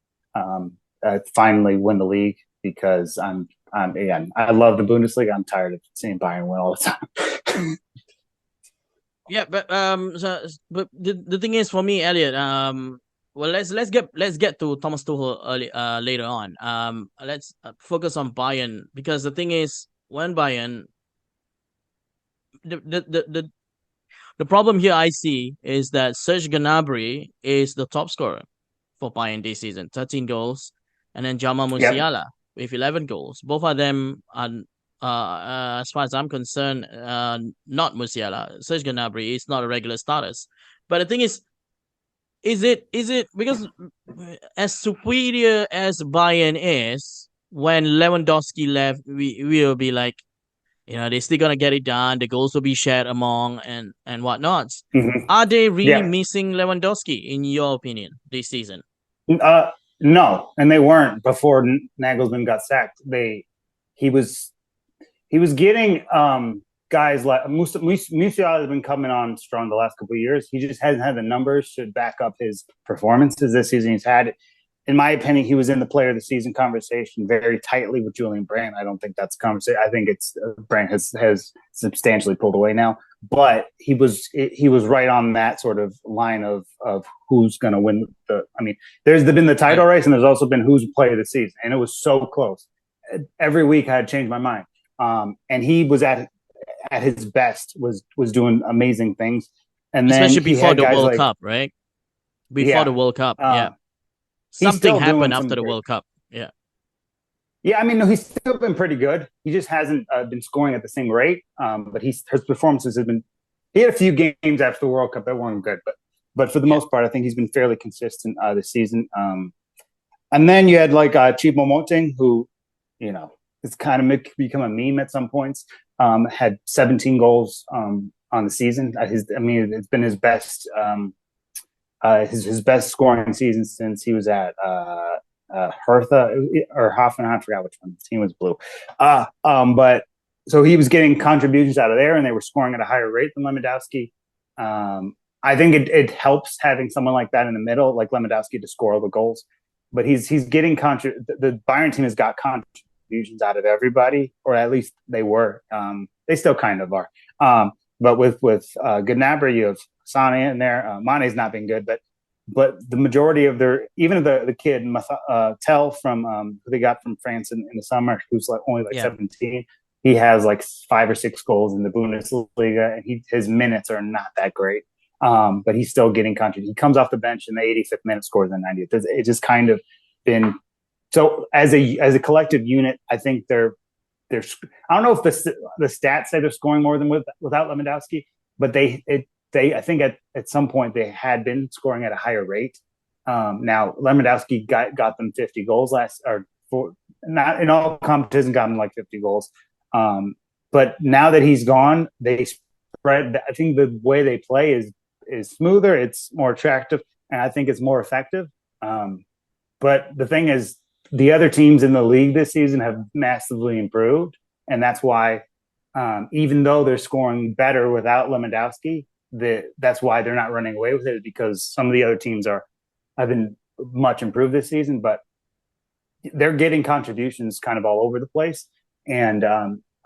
finally win the league because I love the Bundesliga. I'm tired of seeing Bayern win all the time. Yeah, but the thing is for me, Elliot, well, let's get to Thomas Tuchel later on. Let's focus on Bayern, because the thing is, when Bayern, the problem here I see is that Serge Gnabry is the top scorer for Bayern this season, 13 goals, and then Jamal Musiala with 11 goals. Both of them are, as far as I'm concerned, not Musiala. Serge Gnabry is not a regular starter. But the thing is it because as superior as Bayern is, when Lewandowski left, we will be like, they're still gonna get it done. The goals will be shared among and whatnot. Mm-hmm. Are they really missing Lewandowski, in your opinion, this season? No, and they weren't before Nagelsmann got sacked. He was getting guys like Musiala has been coming on strong the last couple of years. He just hasn't had the numbers to back up his performances this season. He's had, in my opinion, he was in the player of the season conversation very tightly with Julian Brandt. I don't think that's a conversation. I think it's Brandt has substantially pulled away now, but he was right on that sort of line of who's going to win the. I mean, there's been the title race, and there's also been who's player of the season, and it was so close. Every week I had changed my mind, and he was at his best, was doing amazing things, and then especially before the World Cup, right? Before the World Cup, something happened after the World Cup. Yeah. I mean, no, he's still been pretty good. He just hasn't been scoring at the same rate. But his performances have been. He had a few games after the World Cup that weren't good, but for the most part, I think he's been fairly consistent this season. And then you had like Chibo Moting, who, it's kind of become a meme at some points. Had 17 goals on the season. It's been his best. His best scoring season since he was at Hertha or Hoffenheim. I forgot which one. The team was blue. But so he was getting contributions out of there, and they were scoring at a higher rate than Lewandowski. I think it helps having someone like that in the middle, like Lewandowski, to score all the goals. But he's getting the Bayern team has got contributions out of everybody, or at least they were. They still kind of are. But with Gnabry, you have Sane in there. Mane's not been good, but the majority of even the kid Tel from who they got from France in the summer, who's only 17. He has like 5 or 6 goals in the Bundesliga, and his minutes are not that great. But he's still getting contributions. He comes off the bench in the 85th minute, scores in the 90th. It's just kind of been so as a collective unit. I think they're. I don't know if the stats say they're scoring more than without Lewandowski, but they I think at some point they had been scoring at a higher rate. Now Lewandowski got them 50 goals not in all competitions, got them like 50 goals. But now that he's gone, they spread. I think the way they play is smoother. It's more attractive, and I think it's more effective. But the thing is, the other teams in the league this season have massively improved, and that's why, even though they're scoring better without Lewandowski, that's why they're not running away with it, because some of the other teams have been much improved this season, but they're getting contributions kind of all over the place, and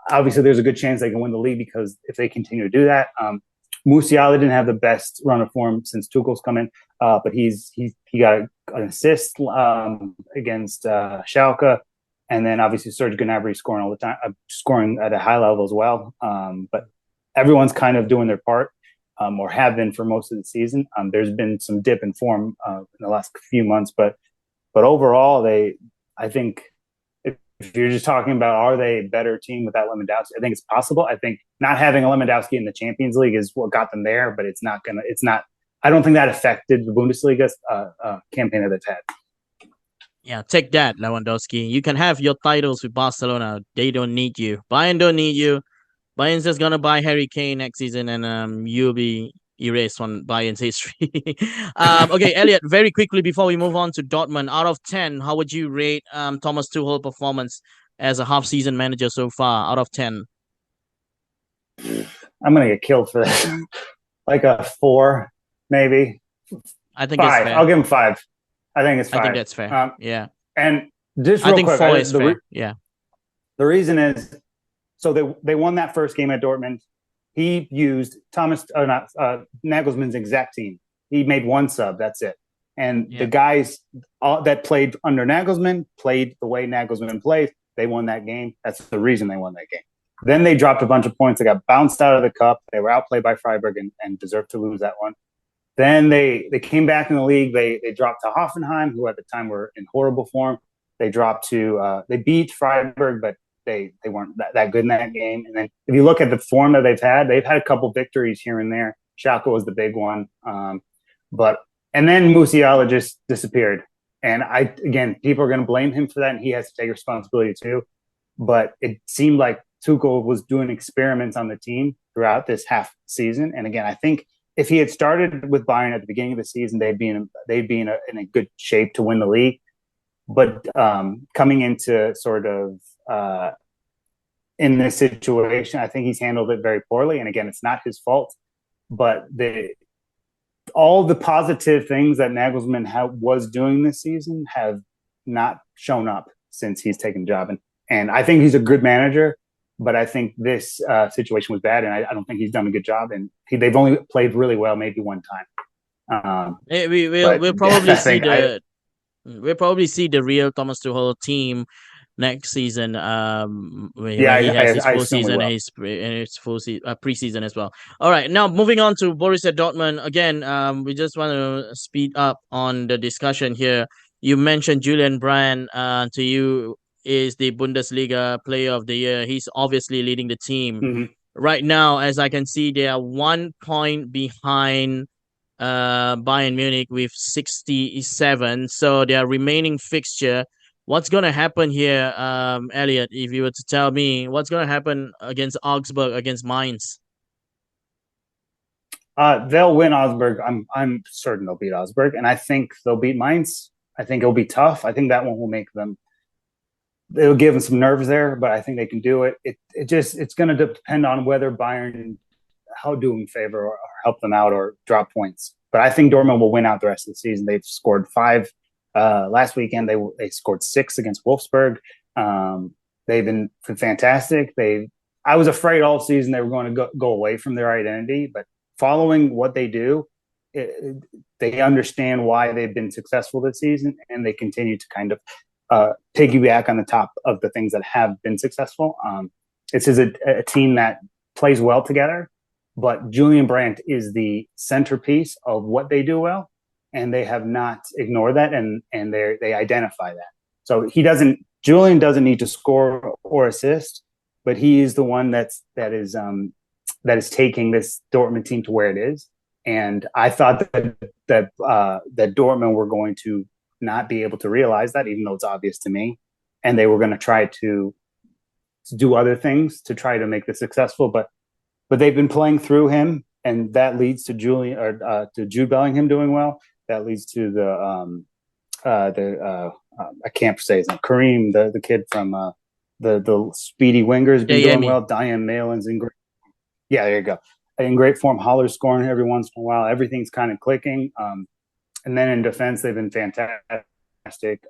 obviously there's a good chance they can win the league because if they continue to do that. Musiala didn't have the best run of form since Tuchel's come in, but he got an assist against Schalke. And then obviously Serge Gnabry scoring all the time, scoring at a high level as well. But everyone's kind of doing their part, or have been for most of the season. There's been some dip in form in the last few months, but overall, I think if you're just talking about are they a better team without Lewandowski, I think it's possible. I think not having a Lewandowski in the Champions League is what got them there, but it's not. I don't think that affected the Bundesliga campaign that they've had. Yeah, take that, Lewandowski. You can have your titles with Barcelona. They don't need you. Bayern don't need you. Bayern's just gonna buy Harry Kane next season, and you'll be erased from Bayern's history. Okay, Elliot. Very quickly before we move on to Dortmund, out of 10, how would you rate Thomas Tuchel's performance as a half-season manager so far? Out of 10, I'm gonna get killed for this. Like a 4, maybe. I think 5. it's fair. I'll give him 5. I think it's 5. I think that's fair. Yeah. And just real I think quick, 4 is fair. Yeah. The reason is, so they won that first game at Dortmund. He used Nagelsmann's exact team. He made one sub. That's it. And the guys that played under Nagelsmann played the way Nagelsmann plays. They won that game. That's the reason they won that game. Then they dropped a bunch of points. They got bounced out of the cup. They were outplayed by Freiburg and deserved to lose that one. Then they came back in the league. They dropped to Hoffenheim, who at the time were in horrible form. They dropped to they beat Freiburg, but they weren't that good in that game. And then if you look at the form that they've had a couple victories here and there. Schalke was the big one, and then Musiala just disappeared. And again, people are going to blame him for that, and he has to take responsibility too. But it seemed like Tuchel was doing experiments on the team throughout this half season. And again, I think if he had started with Bayern at the beginning of the season, they'd be in a good shape to win the league. But coming into sort of in this situation, I think he's handled it very poorly. And again, it's not his fault. But all the positive things that Nagelsmann was doing this season have not shown up since he's taken the job. And I think he's a good manager, but I think this situation was bad, and I don't think he's done a good job. And they've only played really well maybe one time. We'll probably see we'll probably see the real Thomas Tuchel team next season. When he has his full season and his full preseason as well. All right, now moving on to Borussia Dortmund again. We just want to speed up on the discussion here. You mentioned Julian Brandt. To you is the Bundesliga Player of the Year. He's obviously leading the team right now. As I can see, they are 1 point behind Bayern Munich with 67. So their remaining fixture. What's going to happen here, Elliot, if you were to tell me what's going to happen against Augsburg, against Mainz? They'll win Augsburg. I'm certain they'll beat Augsburg, and I think they'll beat Mainz. I think it'll be tough. I think that one will make them. It'll give them some nerves there, but I think they can do it. It's going to depend on whether Bayern how do them favor or help them out or drop points. But I think Dortmund will win out the rest of the season. They've scored 5. Last weekend they scored 6 against Wolfsburg. They've been fantastic. I was afraid all season they were going to go away from their identity, but following what they do, they understand why they've been successful this season, and they continue to kind of piggyback on the top of the things that have been successful. This is a team that plays well together, but Julian Brandt is the centerpiece of what they do well. And they have not ignored that, and they identify that. So Julian doesn't need to score or assist, but he is the one that is taking this Dortmund team to where it is. And I thought that Dortmund were going to not be able to realize that, even though it's obvious to me, and they were going to try to do other things to try to make this successful. But they've been playing through him, and that leads to Jude Bellingham doing well. That leads to I can't say his name. Kareem, the kid from the speedy wingers, been doing well. Diane Malin's in great. Yeah, there you go. In great form. Haller's scoring every once in a while. Everything's kind of clicking. And then in defense, they've been fantastic.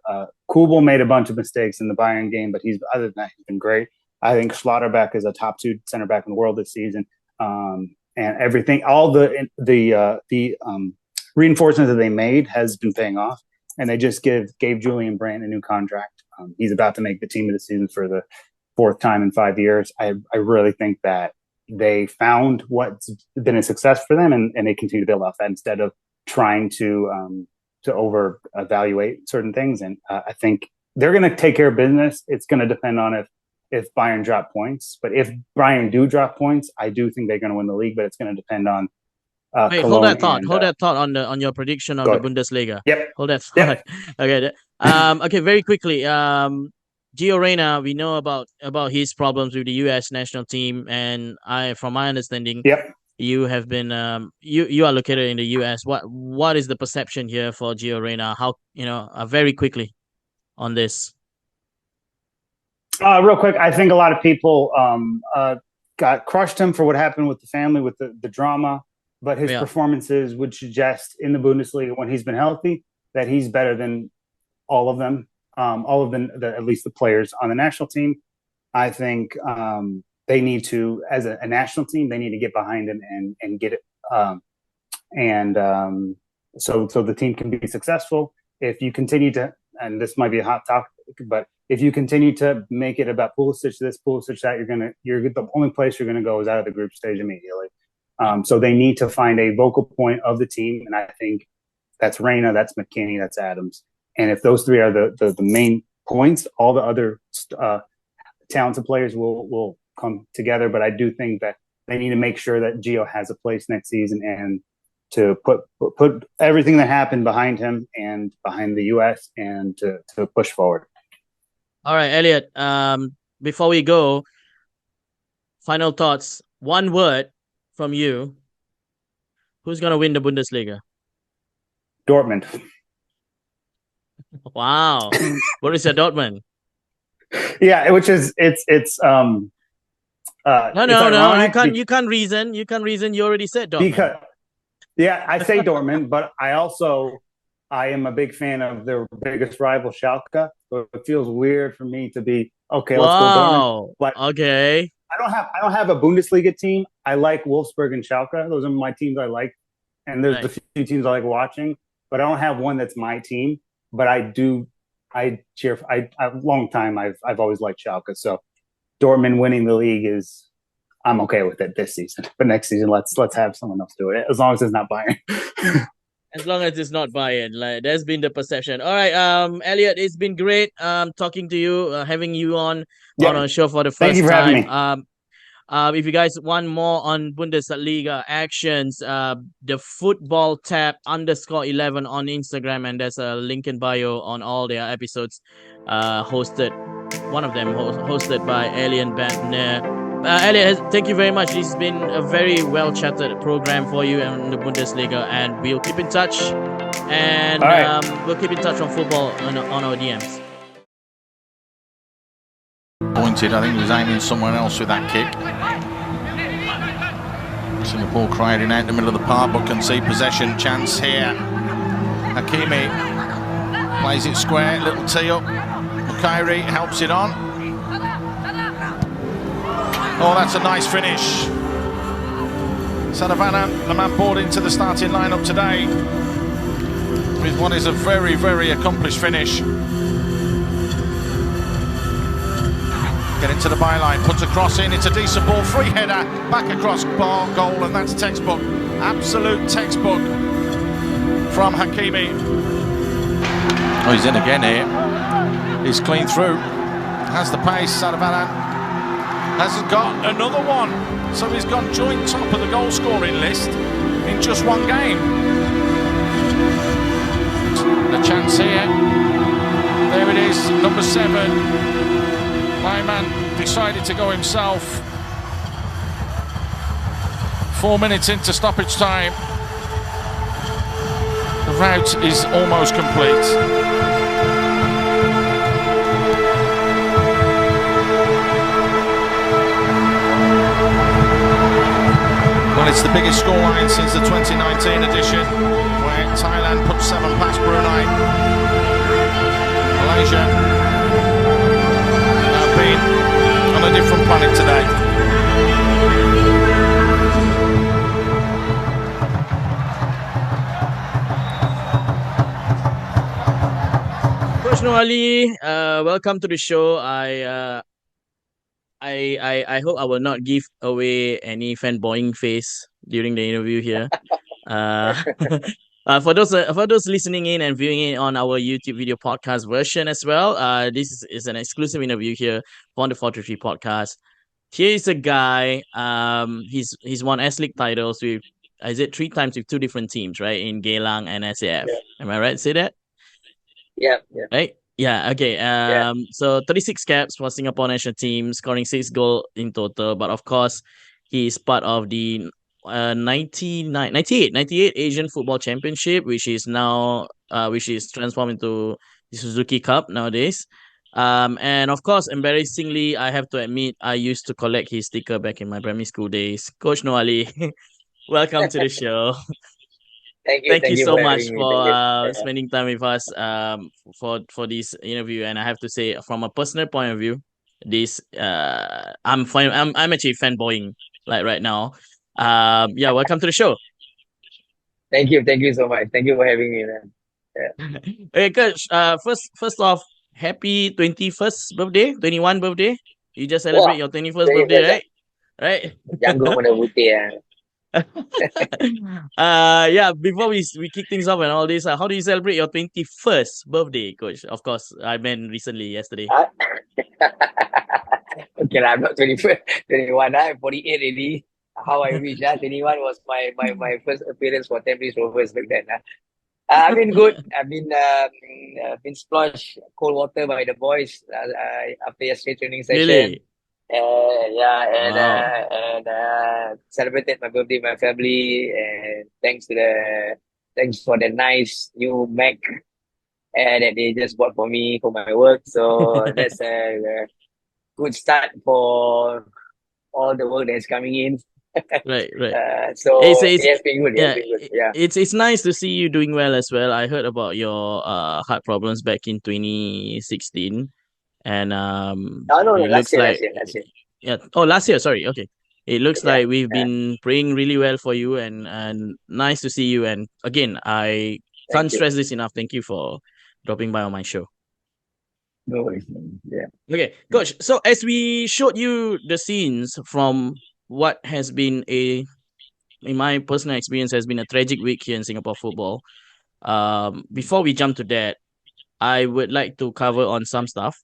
Kubel made a bunch of mistakes in the Bayern game, but other than that, he's been great. I think Schlotterbeck is a top 2 center back in the world this season. And everything, all the reinforcements that they made has been paying off, and they just gave Julian Brandt a new contract. He's about to make the team of the season for the fourth time in 5 years. I really think that they found what's been a success for them, and they continue to build off that instead of trying to over evaluate certain things. And I think they're going to take care of business. It's going to depend on if Bayern drop points. But if Bayern do drop points, I do think they're going to win the league. But it's going to depend on Wait, hold that thought. Hold that thought on your prediction of the Bundesliga. Yep. Hold that thought. Yep. Okay. Okay. Very quickly. Gio Reyna, we know about his problems with the U.S. national team, and from my understanding, yep, you have been you are located in the U.S. What is the perception here for Gio Reyna? How very quickly on this. Real quick, I think a lot of people got crushed him for what happened with the family, with the drama. But his performances would suggest in the Bundesliga when he's been healthy that he's better than all of them, at least the players on the national team. I think they need to, as a national team, they need to get behind him and get it. So the team can be successful. If you continue to, and this might be a hot topic, but if you continue to make it about Pulisic this, Pulisic that, you're the only place you're going to go is out of the group stage immediately. So they need to find a vocal point of the team, and I think that's Reyna, that's McKinney, that's Adams. And if those three are the main points, all the other talented players will come together. But I do think that they need to make sure that Gio has a place next season, and to put everything that happened behind him and behind the U.S. and to push forward. All right, Elliot. Before we go, final thoughts. One word from you. Who's going to win the Bundesliga? Dortmund. Wow. Borussia Dortmund. Yeah, which is it's no, you can't reason. You already said Dortmund. I say Dortmund, but I am a big fan of their biggest rival, Schalke. So it feels weird for me to be let's go Dortmund. But okay. I don't have a Bundesliga team. I like Wolfsburg and Schalke. Those are my teams I like, and there's a few teams I like watching. But I don't have one that's my team. But I cheer. A long time I've always liked Schalke. So Dortmund winning the league I'm okay with it this season. But next season, let's have someone else do it, as long as it's not Bayern. As long as it's not Bayern, that's been the perception. All right, Elliot, it's been great talking to you, having you on our show for the first time. Thank you for having me. If you guys want more on Bundesliga actions, the football tab _11 on Instagram, and there's a link in bio on all their episodes. One of them hosted by Alien Bandner. Elliot, thank you very much. This has been a very well chatted program for you and the Bundesliga, and we'll keep in touch. And we'll keep in touch on football on our DMs. Pointed, I think he was aiming somewhere else with that kick. Singapore crowding out the middle of the park, but can see possession chance here. Hakimi plays it square, little tee up. Mukairi helps it on. Oh, that's a nice finish. Sadavanan, the man brought into the starting lineup today with what is a very, very accomplished finish. Get into the byline, puts a cross in, it's a decent ball, free header, back across bar, goal, and that's textbook. Absolute textbook from Hakimi. Oh, he's in again here. He's clean through. Has the pace, Sadavanan. Has got another one, so he's gone joint top of the goal scoring list in just one game. A chance here. There it is, number 7. My man decided to go himself. 4 minutes into stoppage time. The route is almost complete. Well, it's the biggest scoreline since the 2019 edition, where Thailand put 7 past Brunei. Malaysia have been on a different planet today. Noor Ali, welcome to the show. I hope I will not give away any fanboying face during the interview here. Uh, for those listening in and viewing it on our YouTube video podcast version as well, this is an exclusive interview here on the 433 podcast. Here is a guy. He's won S League titles with, is it 3 times with 2 different teams, right? In Geylang and SAF. Yeah. Am I right to say that? Yeah. Right? Yeah, okay. Yeah. So 36 caps for Singapore national team, scoring 6 goals in total. But of course, he's part of the 98 Asian Football Championship, which is transformed into the Suzuki Cup nowadays. And of course, embarrassingly, I have to admit, I used to collect his sticker back in my primary school days. Coach Noor Ali, welcome to the show. Thank you Thank you so for much having me. for Thank you. spending time with us for this interview. And I have to say, from a personal point of view, this I'm fine. I'm actually fanboying like right now. Yeah, welcome to the show. Thank you so much. Thank you for having me, man. Hey, Coach. First off, happy 21st birthday, 21 birthday. You just celebrate your 21st birthday, right? Right. Jangan mana putih ah. Yeah, before we kick things off and all this, how do you celebrate your 21st birthday, Coach? Of course, I meant recently, yesterday. Ah. Okay lah, I'm not 21. I'm 48 already. How I wish 21 was my first appearance for Tampines Rovers back then. I've been good. I've been splashed cold water by the boys after yesterday's training session. Really? Celebrated my birthday with my family, and thanks for the nice new Mac that they just bought for me for my work. So that's a good start for all the work that's coming in. Right. So It's been good. yeah, Been good. Yeah. it's nice to see you doing well as well. I heard about your heart problems back in 2016, and No, it last looks year. like yeah. Oh, last year. Sorry. Okay. It looks Yeah, like we've been praying really well for you, and nice to see you. And again, I can't Thank you. stress this enough. Thank you for dropping by on my show. No worries, man. Yeah. Okay, Coach. So as we showed you the scenes from what has been in my personal experience, has been a tragic week here in Singapore football. Before we jump to that, I would like to cover on some stuff.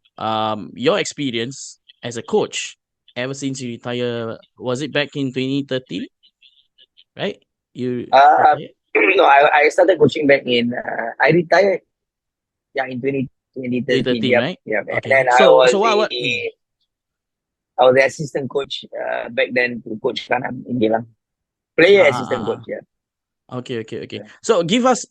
Your experience as a coach ever since you retire, was it back in 2013? Right? You No, I started coaching back in I retired in 2013. 2013, Yep. right? Yep. And Okay. then So what? I was the assistant coach back then to coach Kanan in Geylang. Player assistant coach, yeah. Okay. So give us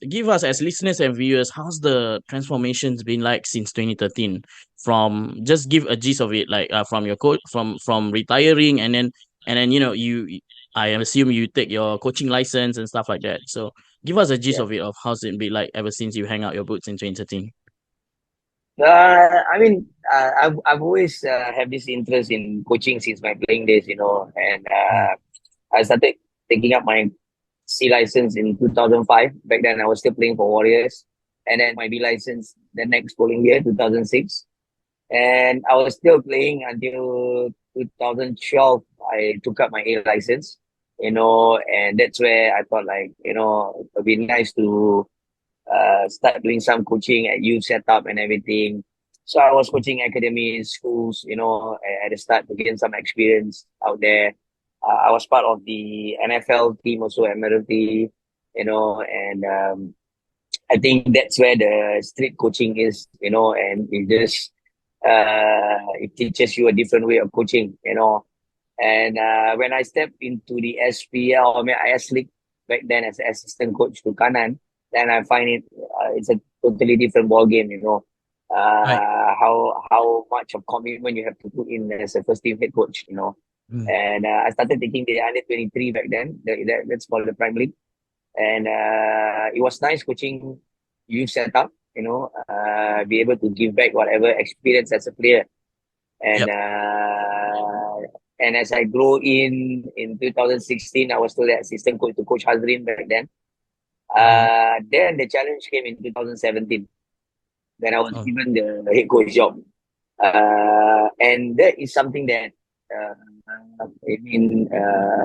as listeners and viewers, how's the transformations been like since 2013? From, just give a gist of it, like from your coach, from retiring, and then I assume you take your coaching license and stuff like that. So give us a gist of it, of how's it been like ever since you hang out your boots in 2013. I've always had this interest in coaching since my playing days, and I started taking up my C license in 2005. Back then, I was still playing for Warriors, and then my B license the next following year, 2006, and I was still playing until 2012. I took up my A license, and that's where I thought, like, it'd be nice to start doing some coaching at youth setup and everything. So I was coaching academies, schools, at the start to gain some experience out there. I was part of the NFL team also, Admiralty, and I think that's where the street coaching is, and it teaches you a different way of coaching, And when I stepped into the SPL, IS League back then as assistant coach to Kanan, then I find it's a totally different ball game, Right. how much of commitment you have to put in as a first team head coach, And I started taking the under 23 back then. That's called the Prime League, and it was nice coaching youth setup, be able to give back whatever experience as a player, and and as I grow in 2016, I was still the assistant coach to Coach Hazrin back then. Then the challenge came in 2017. when I was given the head coach job. And that is something that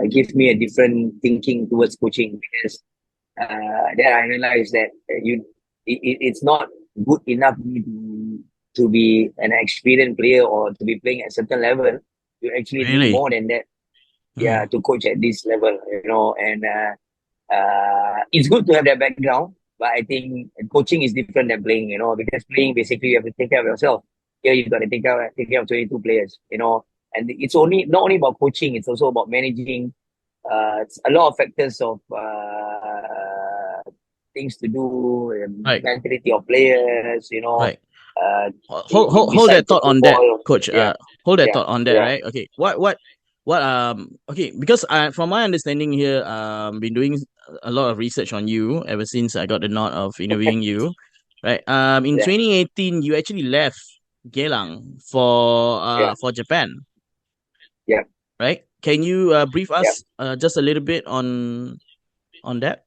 gives me a different thinking towards coaching, because then I realized that it's not good enough to be an experienced player or to be playing at a certain level. You actually need Really? more than that, yeah, to coach at this level, and it's good to have that background, but I think coaching is different than playing, because playing basically you have to take care of yourself. Here you've got to take care of 22 players, and it's not only about coaching, it's also about managing. It's a lot of factors of things to do, Right. mentality of players, Right. uh, Hold that besides the thought on that, football. coach. Yeah, Hold that yeah, thought on that, yeah. right? Okay. What okay, because from my understanding here, been doing a lot of research on you ever since I got the nod of interviewing you, right? In Yeah, 2018 you actually left Geylang yeah, for Japan, yeah, right? Can you brief yeah. us just a little bit on that?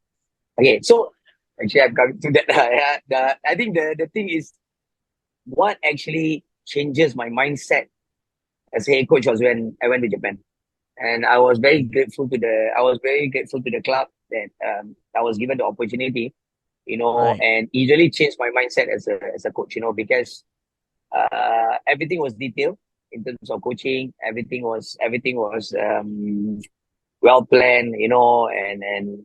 Okay, so actually I'm coming to that. I think the thing is, what actually changes my mindset as a head coach was when I went to Japan. And I was very grateful to the club that I was given the opportunity, Right. and it really changed my mindset as a coach, because everything was detailed in terms of coaching. Everything was well planned, and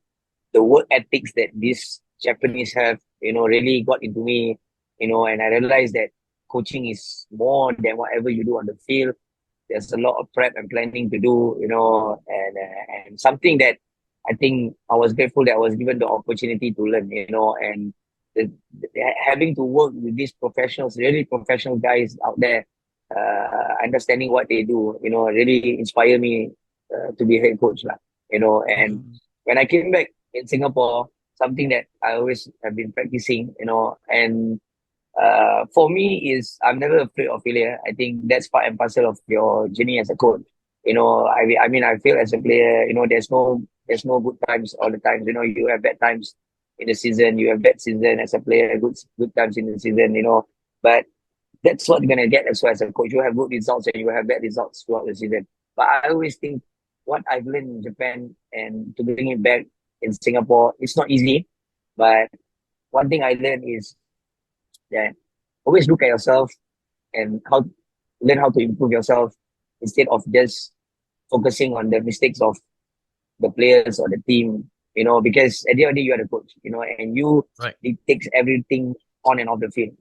the work ethics that these Japanese have, really got into me, and I realized that coaching is more than whatever you do on the field. There's a lot of prep and planning to do, and something that I think I was grateful that I was given the opportunity to learn, and having to work with these professionals, really professional guys out there, understanding what they do, really inspire me to be a head coach, lah. And Mm. when I came back in Singapore, something that I always have been practicing, and for me is I'm never afraid of failure. I think that's part and parcel of your journey as a coach. I mean, I feel as a player, there's no good times all the time. You have bad times in the season, you have bad season as a player, good times in the season, but that's what you're gonna get as well as a coach. You have good results and you have bad results throughout the season. But I always think what I've learned in Japan and to bring it back in Singapore, it's not easy. But one thing I learned is that always look at yourself and learn how to improve yourself instead of just focusing on the mistakes of the players or the team, because at the end of the day, you are the coach, and Right. it takes everything on and off the field,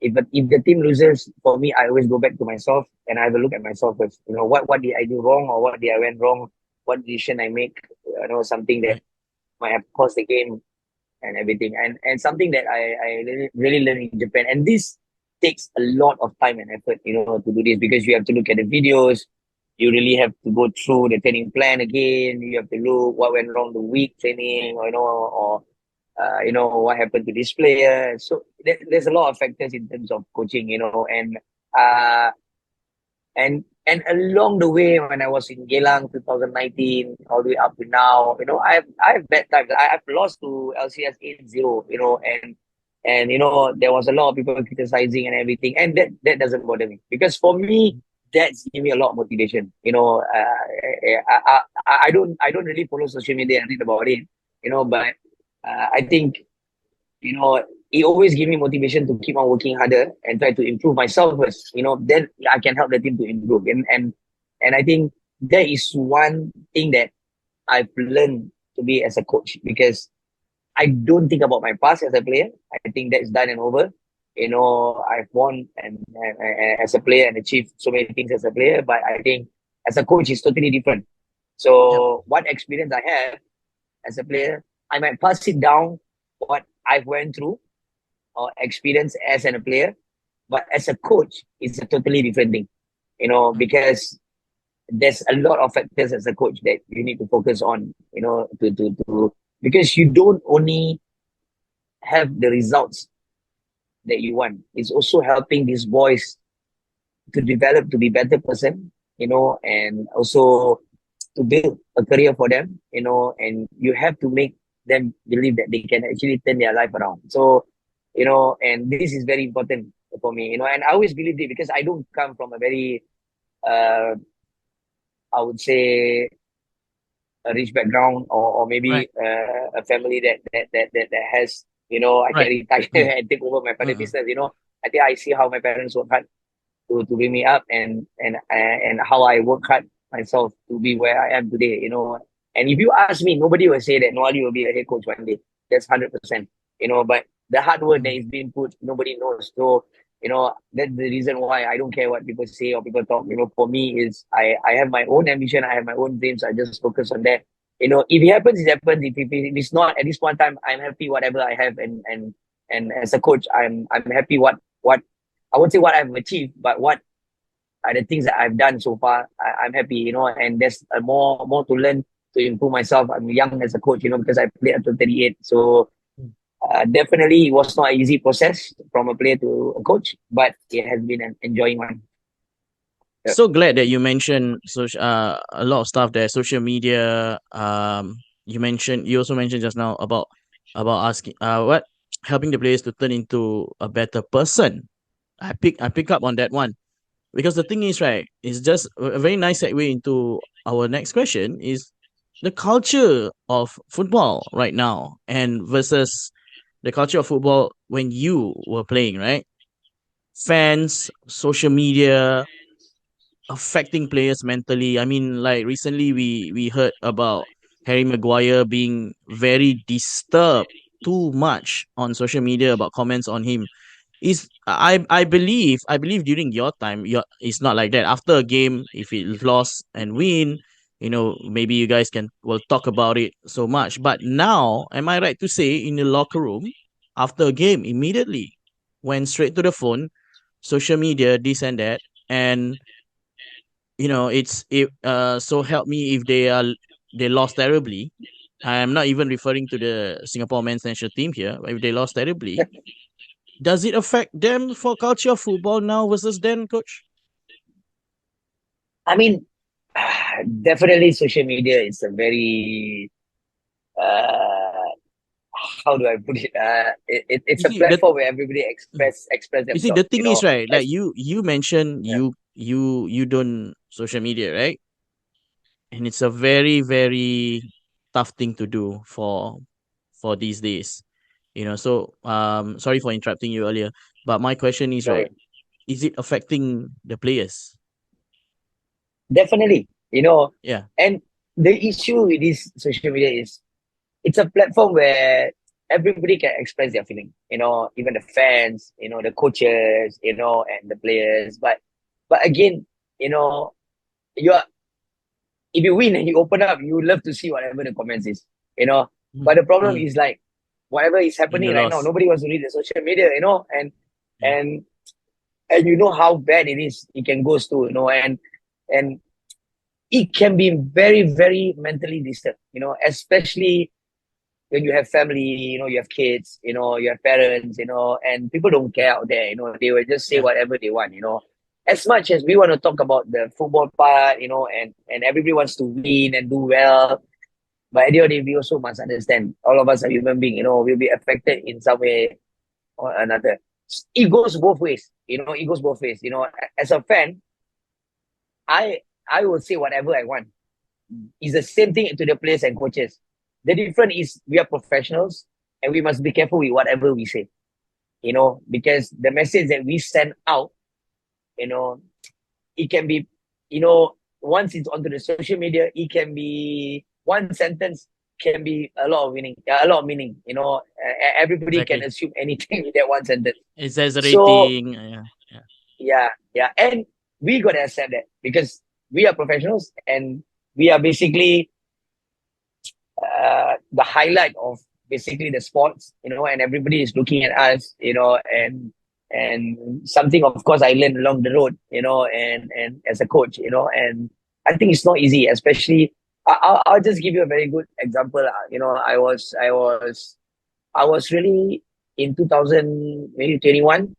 If the team loses, for me, I always go back to myself and I have a look at myself first. What did I do wrong, or what did I went wrong? What decision I make? Something that Right. might have caused the game and everything. And something that I really, really learned in Japan. And this takes a lot of time and effort, to do this, because you have to look at the videos. You really have to go through the training plan again. You have to look what went wrong the week training, or what happened to this player. So there's a lot of factors in terms of coaching, uh, and along the way, when I was in Geylang 2019, all the way up to now, I have bad times. I've lost to LCS 8-0, and there was a lot of people criticizing and everything, and that doesn't bother me, because for me, that's give me a lot of motivation. I don't really follow social media and read about it, but I think it always give me motivation to keep on working harder and try to improve myself first. Then I can help the team to improve. And I think that is one thing that I've learned to be as a coach, because I don't think about my past as a player. I think that's done and over. I've won and as a player and achieved so many things as a player, but I think as a coach is totally different. Yep. So what experience I have as a player, I might pass it down what I've went through or experience as a player, but as a coach, it's a totally different thing, because there's a lot of factors as a coach that you need to focus on, to because you don't only have the results that you want. It's also helping these boys to develop to be better person, and also to build a career for them, and you have to make them believe that they can actually turn their life around. So and this is very important for me, and I always believed it because I don't come from a very, uh, I would say, a rich background, or Right. maybe a family that has, I can Right. retire Mm, and take over my father's mm, business. I think I see how my parents work hard to bring me up, and how I work hard myself to be where I am today. And if you ask me, nobody will say that Noali will be a head coach one day. That's 100%. But the hard work that mm. is being put, nobody knows. So, that's the reason why I don't care what people say or people talk. For me is I have my own ambition, I have my own dreams. I just focus on that. If it happens, it happens. If it's not at this point in time, I'm happy whatever I have, and as a coach, I'm happy what I won't say what I've achieved, but what are the things that I've done so far. I'm happy, and there's more to learn to improve myself. I'm young as a coach, because I played until 38. So definitely it was not an easy process from a player to a coach, but it has been an enjoying one. Yeah. So glad that you mentioned a lot of stuff there. Social media. You also mentioned just now about asking what helping the players to turn into a better person. I pick up on that one because the thing is, right, it's just a very nice segue into our next question is the culture of football right now and versus the culture of football when you were playing, right? Fans, social media affecting players mentally. I mean, like recently we heard about Harry Maguire being very disturbed too much on social media about comments on him. I believe during your time, it's not like that. After a game, if it lost and win, maybe you guys will talk about it so much. But now, am I right to say in the locker room, after a game, immediately went straight to the phone, social media, this and that, and it's if so help me if they lost terribly. I'm not even referring to the Singapore men's national team here. But if they lost terribly, does it affect them for culture of football now versus then, coach? I mean, definitely social media is a very, uh, how do I put it? It's You a see, the platform where everybody express you see the themselves. thing is, right, like As you mentioned yeah, you don't social media, right? And it's a very, very tough thing to do for these days. So sorry for interrupting you earlier. But my question is, no, right, is it affecting the players? definitely, Yeah. and the issue with this social media is it's a platform where everybody can express their feeling, even the fans, the coaches, and the players. But again, you're if you win and you open up, you love to see whatever the comments is, you know. Mm, But the problem mm. is like whatever is When you happening right now, lost. nobody wants to read the social media, and Yeah. and and you know how bad it is. It can go to, and it can be very, very mentally disturbed, especially when you have family, you have kids, you have parents, and people don't care out there, they will just say Yeah. whatever they want. As much as we want to talk about the football part, and everybody wants to win and do well, but at the end of the day, we also must understand all of us are human beings, we'll be affected in some way or another. It goes both ways, it goes both ways. As a fan, I I will say whatever I want. It's the same thing to the players and coaches. The difference is we are professionals and we must be careful with whatever we say, because the message that we send out, you know, it can be, once it's onto the social media, it can be one sentence can be a lot of meaning, everybody can Exactly. assume anything with that one sentence. It says So rating. Yeah. Yeah. yeah. And we got to accept that because we are professionals and we are basically the highlight of basically the sports, and everybody is looking at us, and something of course I learned along the road, and as a coach, and I think it's not easy, especially I'll just give you a very good example. I was really in 2000 maybe 21,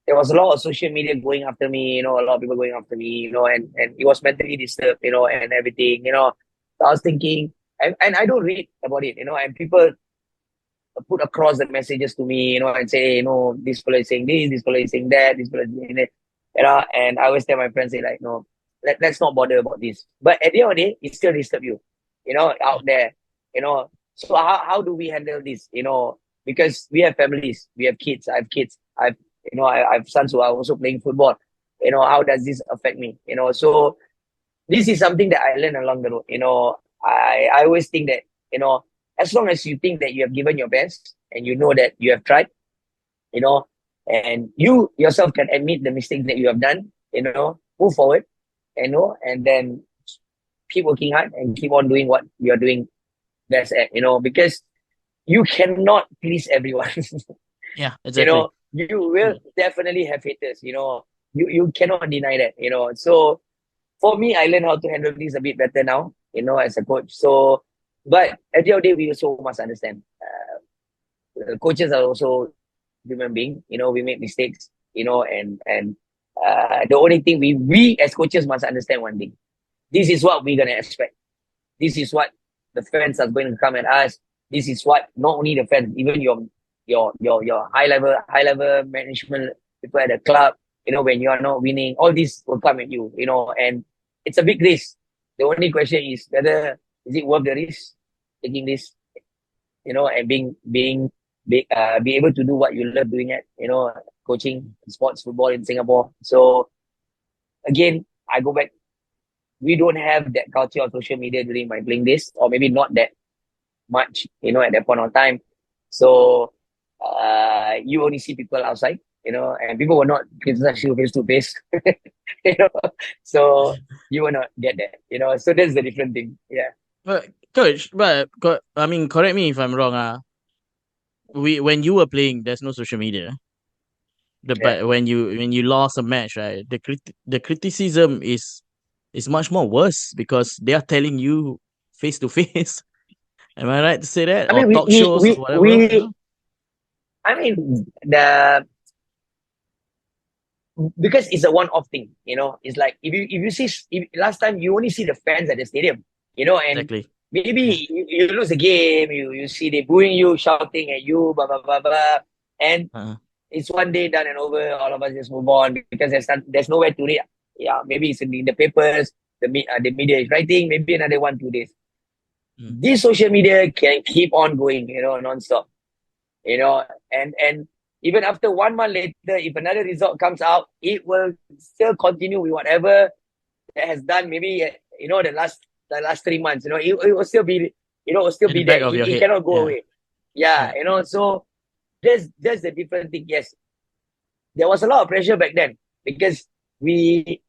there was a lot of social media going after me, a lot of people going after me, and it was mentally disturbed, and everything, so I was thinking, and I don't read about it, and people put across the messages to me, and say, this fellow is saying this fellow is saying that, this fellow is saying that, and I always tell my friends, say like, no, let's not bother about this. But at the end of the day, it still disturb you, out there, So how do we handle this, because we have families, we have kids, I have kids, I have sons who are also playing football. How does this affect me? So this is something that I learned along the road. I always think that, as long as you think that you have given your best and you know that you have tried, and you yourself can admit the mistakes that you have done, move forward, and then keep working hard and keep on doing what you're doing best at, because you cannot please everyone. Yeah, exactly. You will definitely have haters, you cannot deny that, So for me, I learned how to handle this a bit better now, as a coach. So, but at the end of the day, we also must understand, the coaches are also human being, we make mistakes, and the only thing we as coaches must understand one thing. This is what we're gonna expect. This is what the fans are going to come at us. This is what not only the fans, even your high level management people at the club, when you are not winning, all this will come at you, and it's a big risk. The only question is whether is it worth the risk, taking this, and be able to do what you love doing at, coaching sports football in Singapore. So again, I go back. We don't have that culture of social media during my playing days, or maybe not that much, at that point of time. So you only see people outside, and people will not criticize you face to face, So you will not get that, So that's the different thing. Yeah. But coach, I mean, correct me if I'm wrong. When you were playing, there's no social media. But when you lost a match, right, the criticism is much more worse because they are telling you face to face. Am I right to say that? I Or mean, talk shows or whatever. I mean, because it's a one-off thing, it's like if you see, last time you only see the fans at the stadium, and Exactly. maybe you lose a game, you see they booing you, shouting at you, blah blah blah blah, and it's one day done and over. All of us just move on because there's nowhere to read. Yeah, maybe it's in the papers, the media is writing, maybe another 1-2 days. This social media can keep on going, non-stop, and even after 1 month later, if another result comes out, it will still continue with whatever that has done. Maybe the last 3 months. It will still be In the back there. of your It head. cannot go away. Yeah, Yeah. So that's the different thing. Yes, there was a lot of pressure back then because we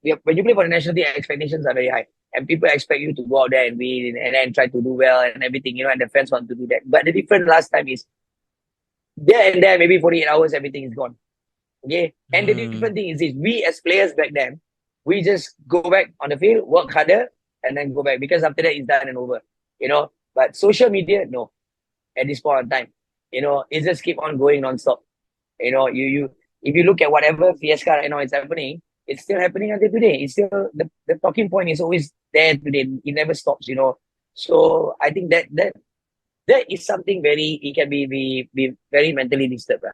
when you play for the national team, expectations are very high, and people expect you to go out there and win and then try to do well and everything. And the fans want to do that. But the difference last time is, there and there, maybe 48 hours, everything is gone. Okay. And the different thing is this: we as players back then, we just go back on the field, work harder, and then go back because after that it's done and over. But social media, no. At this point in time, it just keep on going non-stop. You if you look at whatever fiasco right now is happening, it's still happening until today. It's still the talking point is always there today. It never stops. So I think that is something it can be very mentally disturbed.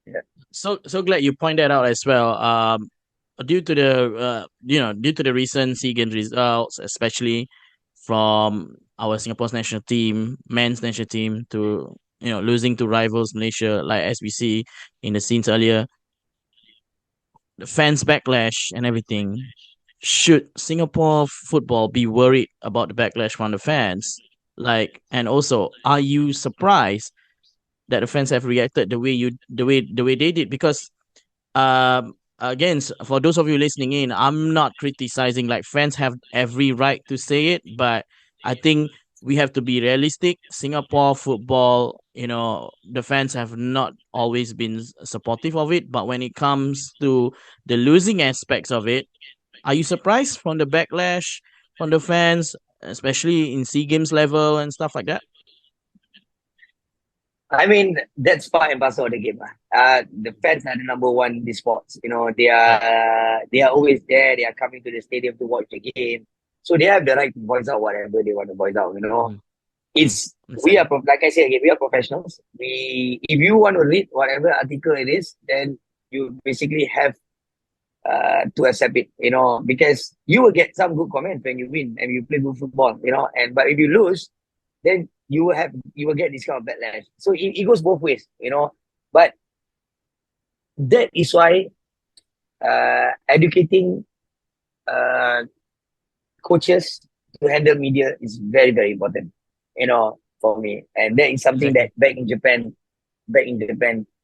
Yeah. So glad you pointed out as well. Due to the recent SEA Games results, especially from our Singapore's national team, men's national team, to losing to rivals Malaysia, like as we see in the scenes earlier, the fans backlash and everything. Should Singapore football be worried about the backlash from the fans? And also, are you surprised that the fans have reacted the way they did? Because again, for those of you listening in, I'm not criticizing. Like, fans have every right to say it, but I think we have to be realistic. Singapore football, the fans have not always been supportive of it, but when it comes to the losing aspects of it, are you surprised from the backlash from the fans, especially in SEA Games level and stuff like that? I mean, that's part and parcel of the game. The fans are the number one in the sports. They are always there. They are coming to the stadium to watch the game. So they have the right to voice out whatever they want to voice out. it's we are like I said again, we are professionals. If you want to read whatever article it is, then you basically have to accept it, because you will get some good comments when you win and you play good football, but if you lose, then you will get this kind of backlash. So it goes both ways, but that is why educating coaches to handle media is very, very important, for me. And that is something that back in Japan,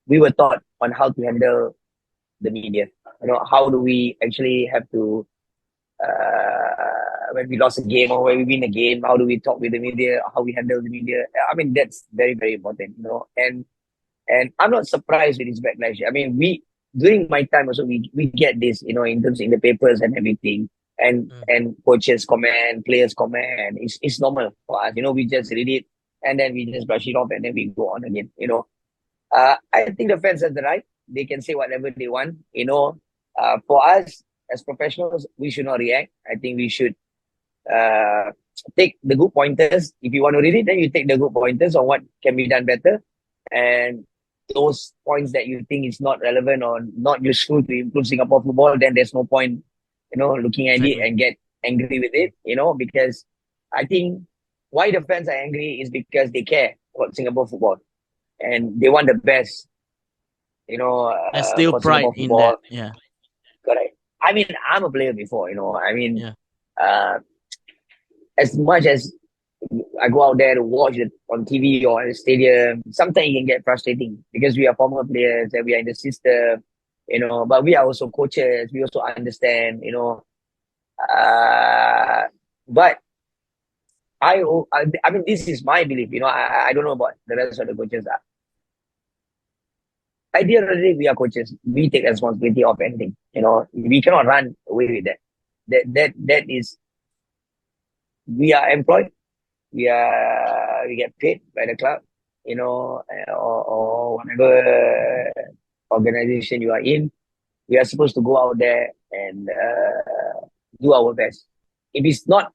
we were taught on how to handle the media. How do we actually have to, when we lost a game or when we win a game, how do we talk with the media, how we handle the media? I mean, that's very, very important, and I'm not surprised with this backlash. I mean, during my time also, we get this, in terms in the papers and everything, and coaches comment, players comment. It's normal for us, we just read it and then we just brush it off and then we go on again, I think the fans have the right. They can say whatever they want, for us as professionals, we should not react. I think we should take the good pointers. If you want to read it, then you take the good pointers on what can be done better, and those points that you think is not relevant or not useful to improve Singapore football, then there's no point, looking at it and get angry with it, because I think why the fans are angry is because they care about Singapore football and they want the best, There's still for pride Singapore in football. that. Yeah. Correct. I mean, I'm a player before, as much as I go out there to watch it on TV or in the stadium, sometimes it can get frustrating because we are former players and we are in the system, but we are also coaches. We also understand, but I mean, this is my belief, I don't know about the rest of the coaches. At the end of the day, we are coaches. We take responsibility of anything, we cannot run away with that. That is, we are employed. We get paid by the club, or whatever organization you are in. We are supposed to go out there and do our best. If it's not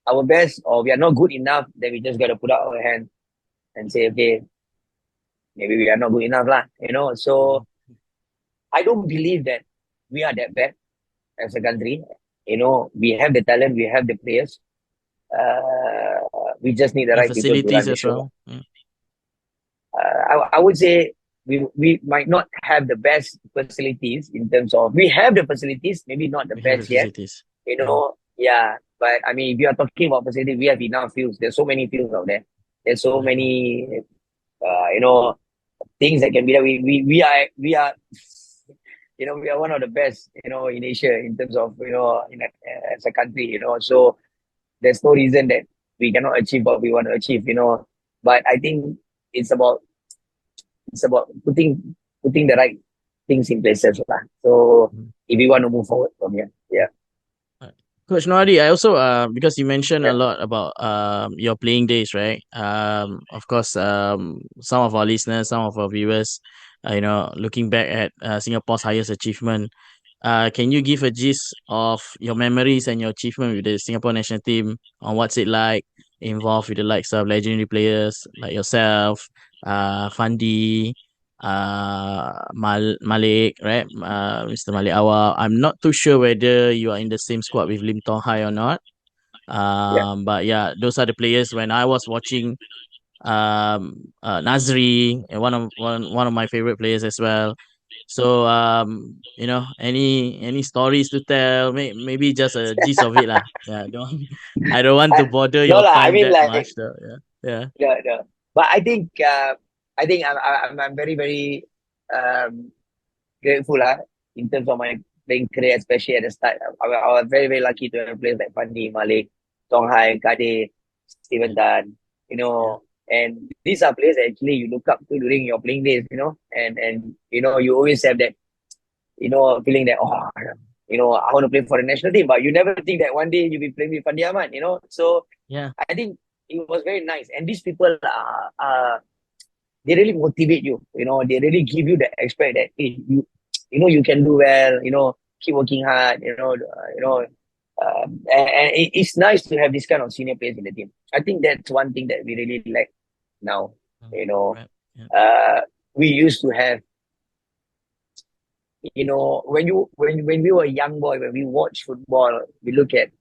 our best or we are not good enough, then we just got to put out our hand and say, okay, maybe we are not good enough, lah. So I don't believe that we are that bad as a country. We have the talent, we have the players. We just need the right people to run the show. I would say we might not have the best facilities in terms of, we have the facilities, maybe not the best yet. Yeah. But I mean, if you are talking about facilities, we have enough fields. There's so many fields out there. There's so many, things that can be done. We are, we are one of the best, in Asia in terms of, as a country, so there's no reason that we cannot achieve what we want to achieve, but I think it's about putting the right things in places. So if we want to move forward from here, yeah. Coach Noor Ali, I also because you mentioned a lot about your playing days, right? Of course, some of our listeners, some of our viewers, looking back at Singapore's highest achievement. Can you give a gist of your memories and your achievement with the Singapore national team on what's it like, involved with the likes of legendary players like yourself, Fandi, Malik, right? Mr. Malik Awal. I'm not too sure whether you are in the same squad with Lim Tong Hai or not. But yeah, those are the players when I was watching Nazri, and one of my favorite players as well. So any stories to tell? Maybe just a gist of it lah. Yeah, I don't want to bother No your lah, I time mean, that like, much though. Yeah. no. But I think I'm very, very grateful in terms of my playing career, especially at the start. I was very, very lucky to have players like Fandi, Malik, Tong Hai, Kade, Steven Tan, and these are players that actually you look up to during your playing days, and you always have that, feeling that, I want to play for the national team, but you never think that one day you'll be playing with Fandi Ahmad, So Yeah. I think it was very nice. And these people they really motivate you, they really give you the aspect that, hey, you can do well, keep working hard, And it's nice to have this kind of senior players in the team. I think that's one thing that we really lack now. You know, Right. Yeah. we used to have, you know, when we were a young boy, when we watch football, we look at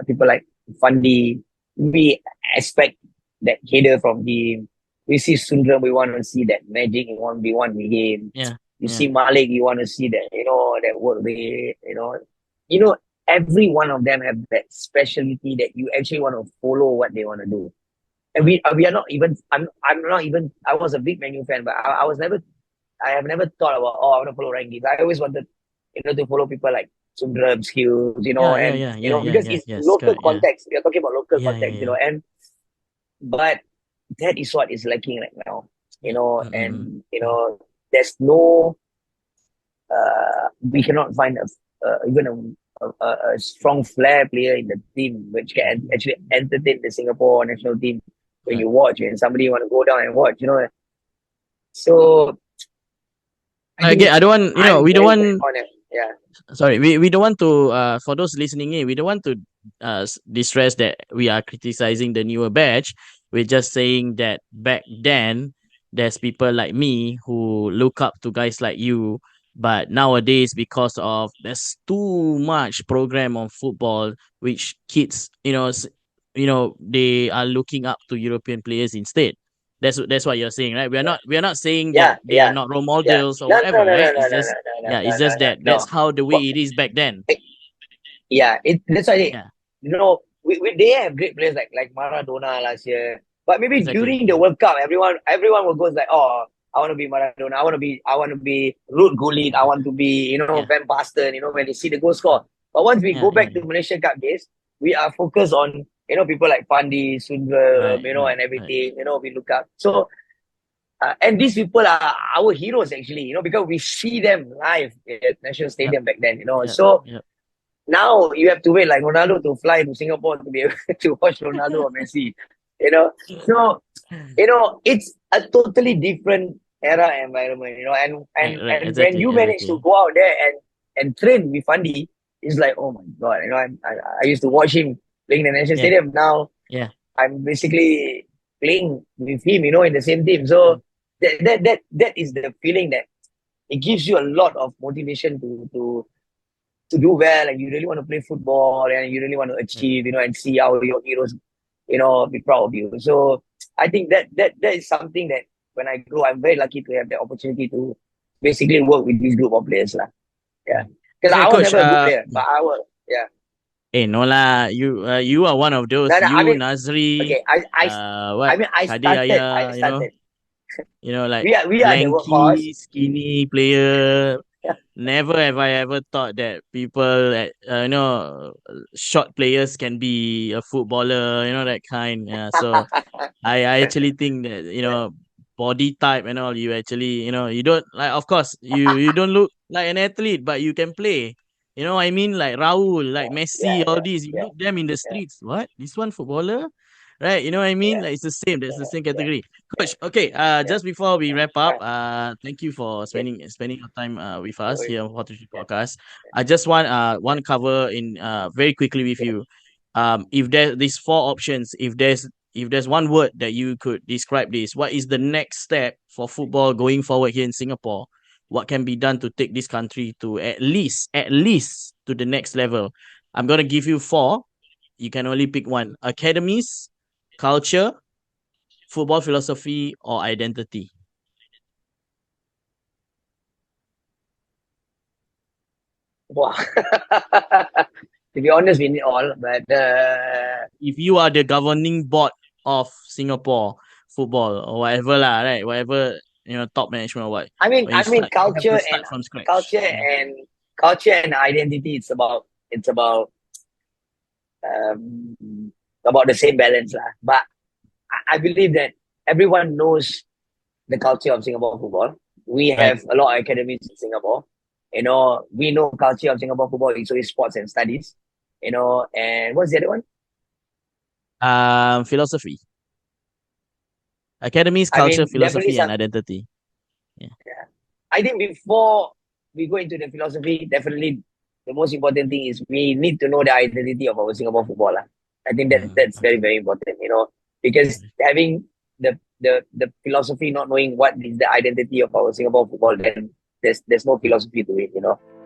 people like Fandi. We expect that header from him. We see Sundram, we want to see that magic in 1v1 with him. Yeah. You Yeah. see Malik, you want to see that, you know, that work rate, you know, every one of them have that specialty that you actually want to follow what they want to do. And we are not even, I'm not even, I was a big Man U fan, but I have never thought about, I want to follow rankings. I always wanted, to follow people like Sundram, Skills, Yeah. Yeah. and, Yeah. Yeah. Yeah. because Yes. it's Yes. local Correct. Yeah. context. We are talking about local Yeah. Yeah. context, Yeah. but that is what is lacking right now, Mm-mm. there's no, we cannot find even a strong flair player in the team which can actually entertain the Singapore national team when you watch, and somebody want to go down and watch, So I Again, think I don't want, I'm we don't very, very want, honest. Yeah. sorry, we don't want to, for those listening in, we don't want to distress that we are criticizing the newer batch. We're just saying that back then, there's people like me who look up to guys like you. But nowadays, because of there's too much program on football, which kids, they are looking up to European players instead. That's what you're saying, right? We are not saying Yeah, that they are yeah, not role yeah. models or No, no, whatever, no, no, right? no, It's no, just, no, no, yeah, no, it's no, just no, that that's no. how the way Well, it is back then. yeah, that's why Yeah, they have great players like Maradona last year. But maybe exactly. during the Yeah, World Cup, everyone will go like, oh, I want to be Maradona, I want to be Ruud Gullit, I want to be, yeah, Van Basten, when they see the goal score. But once we yeah, go yeah, back yeah. to Malaysia Cup days, we are focused on, people like Fandi, Sundram, Right, right, and right. everything, we look up. So and these people are our heroes actually, because we see them live at National Yep, Stadium back then. yep, So yep. now you have to wait like Ronaldo to fly to Singapore to be able to watch Ronaldo or Messi. So it's a totally different era environment. And Right, and right. and when Exactly, you manage to exactly. go out there and train with Fandi, it's like, oh my god. I used to watch him playing the National Yeah, Stadium. Now yeah. I'm basically playing with him, in the same team. So that is the feeling that it gives you a lot of motivation to do well, and you really want to play football and you really want to Right. achieve, and see how your heroes, be proud of you. So I think that is something that when I grow, I'm very lucky to have the opportunity to basically work with this group of players. Yeah. Right. Because Okay, I was coach. never a good player, but I was, yeah. No lah. You are one of those. No, no, I You, mean, Nazri, okay, what I Kadi started, Aya, like we are the workhorse. lanky, skinny player. Never have I ever thought that people short players can be a footballer, that kind. Yeah. So I actually think that, body type and all, you actually, you don't like, of course, you don't look like an athlete, but you can play. I mean, like Raul, like Yeah, Messi, all yeah, these, you yeah, look them in the yeah, streets. What? This one footballer? Right? You know what I mean? yeah, Like it's the same. That's the same yeah, category. yeah, Coach, okay, yeah, just before we wrap yeah. up, Alright, thank you for okay, spending your time with no us worries. here on Hot Three Yeah, Podcast. I just want yeah, to cover in very quickly with yeah. you. If there's these four options, if there's one word that you could describe this, what is the next step for football going forward here in Singapore? What can be done to take this country to at least to the next level? I'm gonna give you four. You can only pick one. Academies, culture, football philosophy, or identity. Wow. To be honest, we need all, but If you are the governing board of Singapore football or whatever lah, right? Whatever, top management or what. I mean, When you start, you have to culture and start from scratch. culture Yeah. and culture and identity. It's about the same balance, lah. But I believe that everyone knows the culture of Singapore football. We Right. have a lot of academies in Singapore. We know culture of Singapore football is always sports and studies. And what's the other one? Philosophy. Academies, I culture, mean, definitely philosophy, and some. identity. Yeah. Yeah. I think before we go into the philosophy, definitely the most important thing is we need to know the identity of our Singapore football. I think that's very, very important, because having the philosophy, not knowing what is the identity of our Singapore football, then there's no philosophy to it,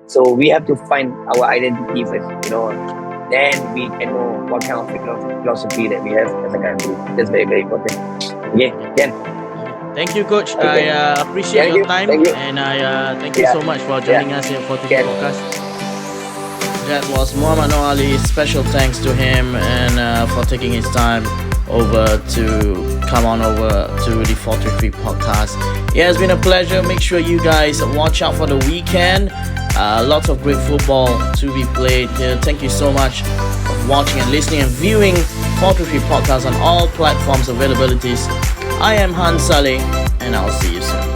So we have to find our identity first, then we can know what kind of philosophy that we have as a country. That's very, very important. Okay, Ken. Thank you, Coach. Okay. I appreciate Thank your you. time, Thank you. and I thank you so much for joining us here for today's podcast. That was Mohd Noor Ali. Special thanks to him and for taking his time over to come on over to the 433 podcast. It has been a pleasure. Make sure you guys watch out for the weekend. Lots of great football to be played here. Thank you so much for watching and listening and viewing 433 podcast on all platforms availabilities. I am Hans Saleh, and I'll see you soon.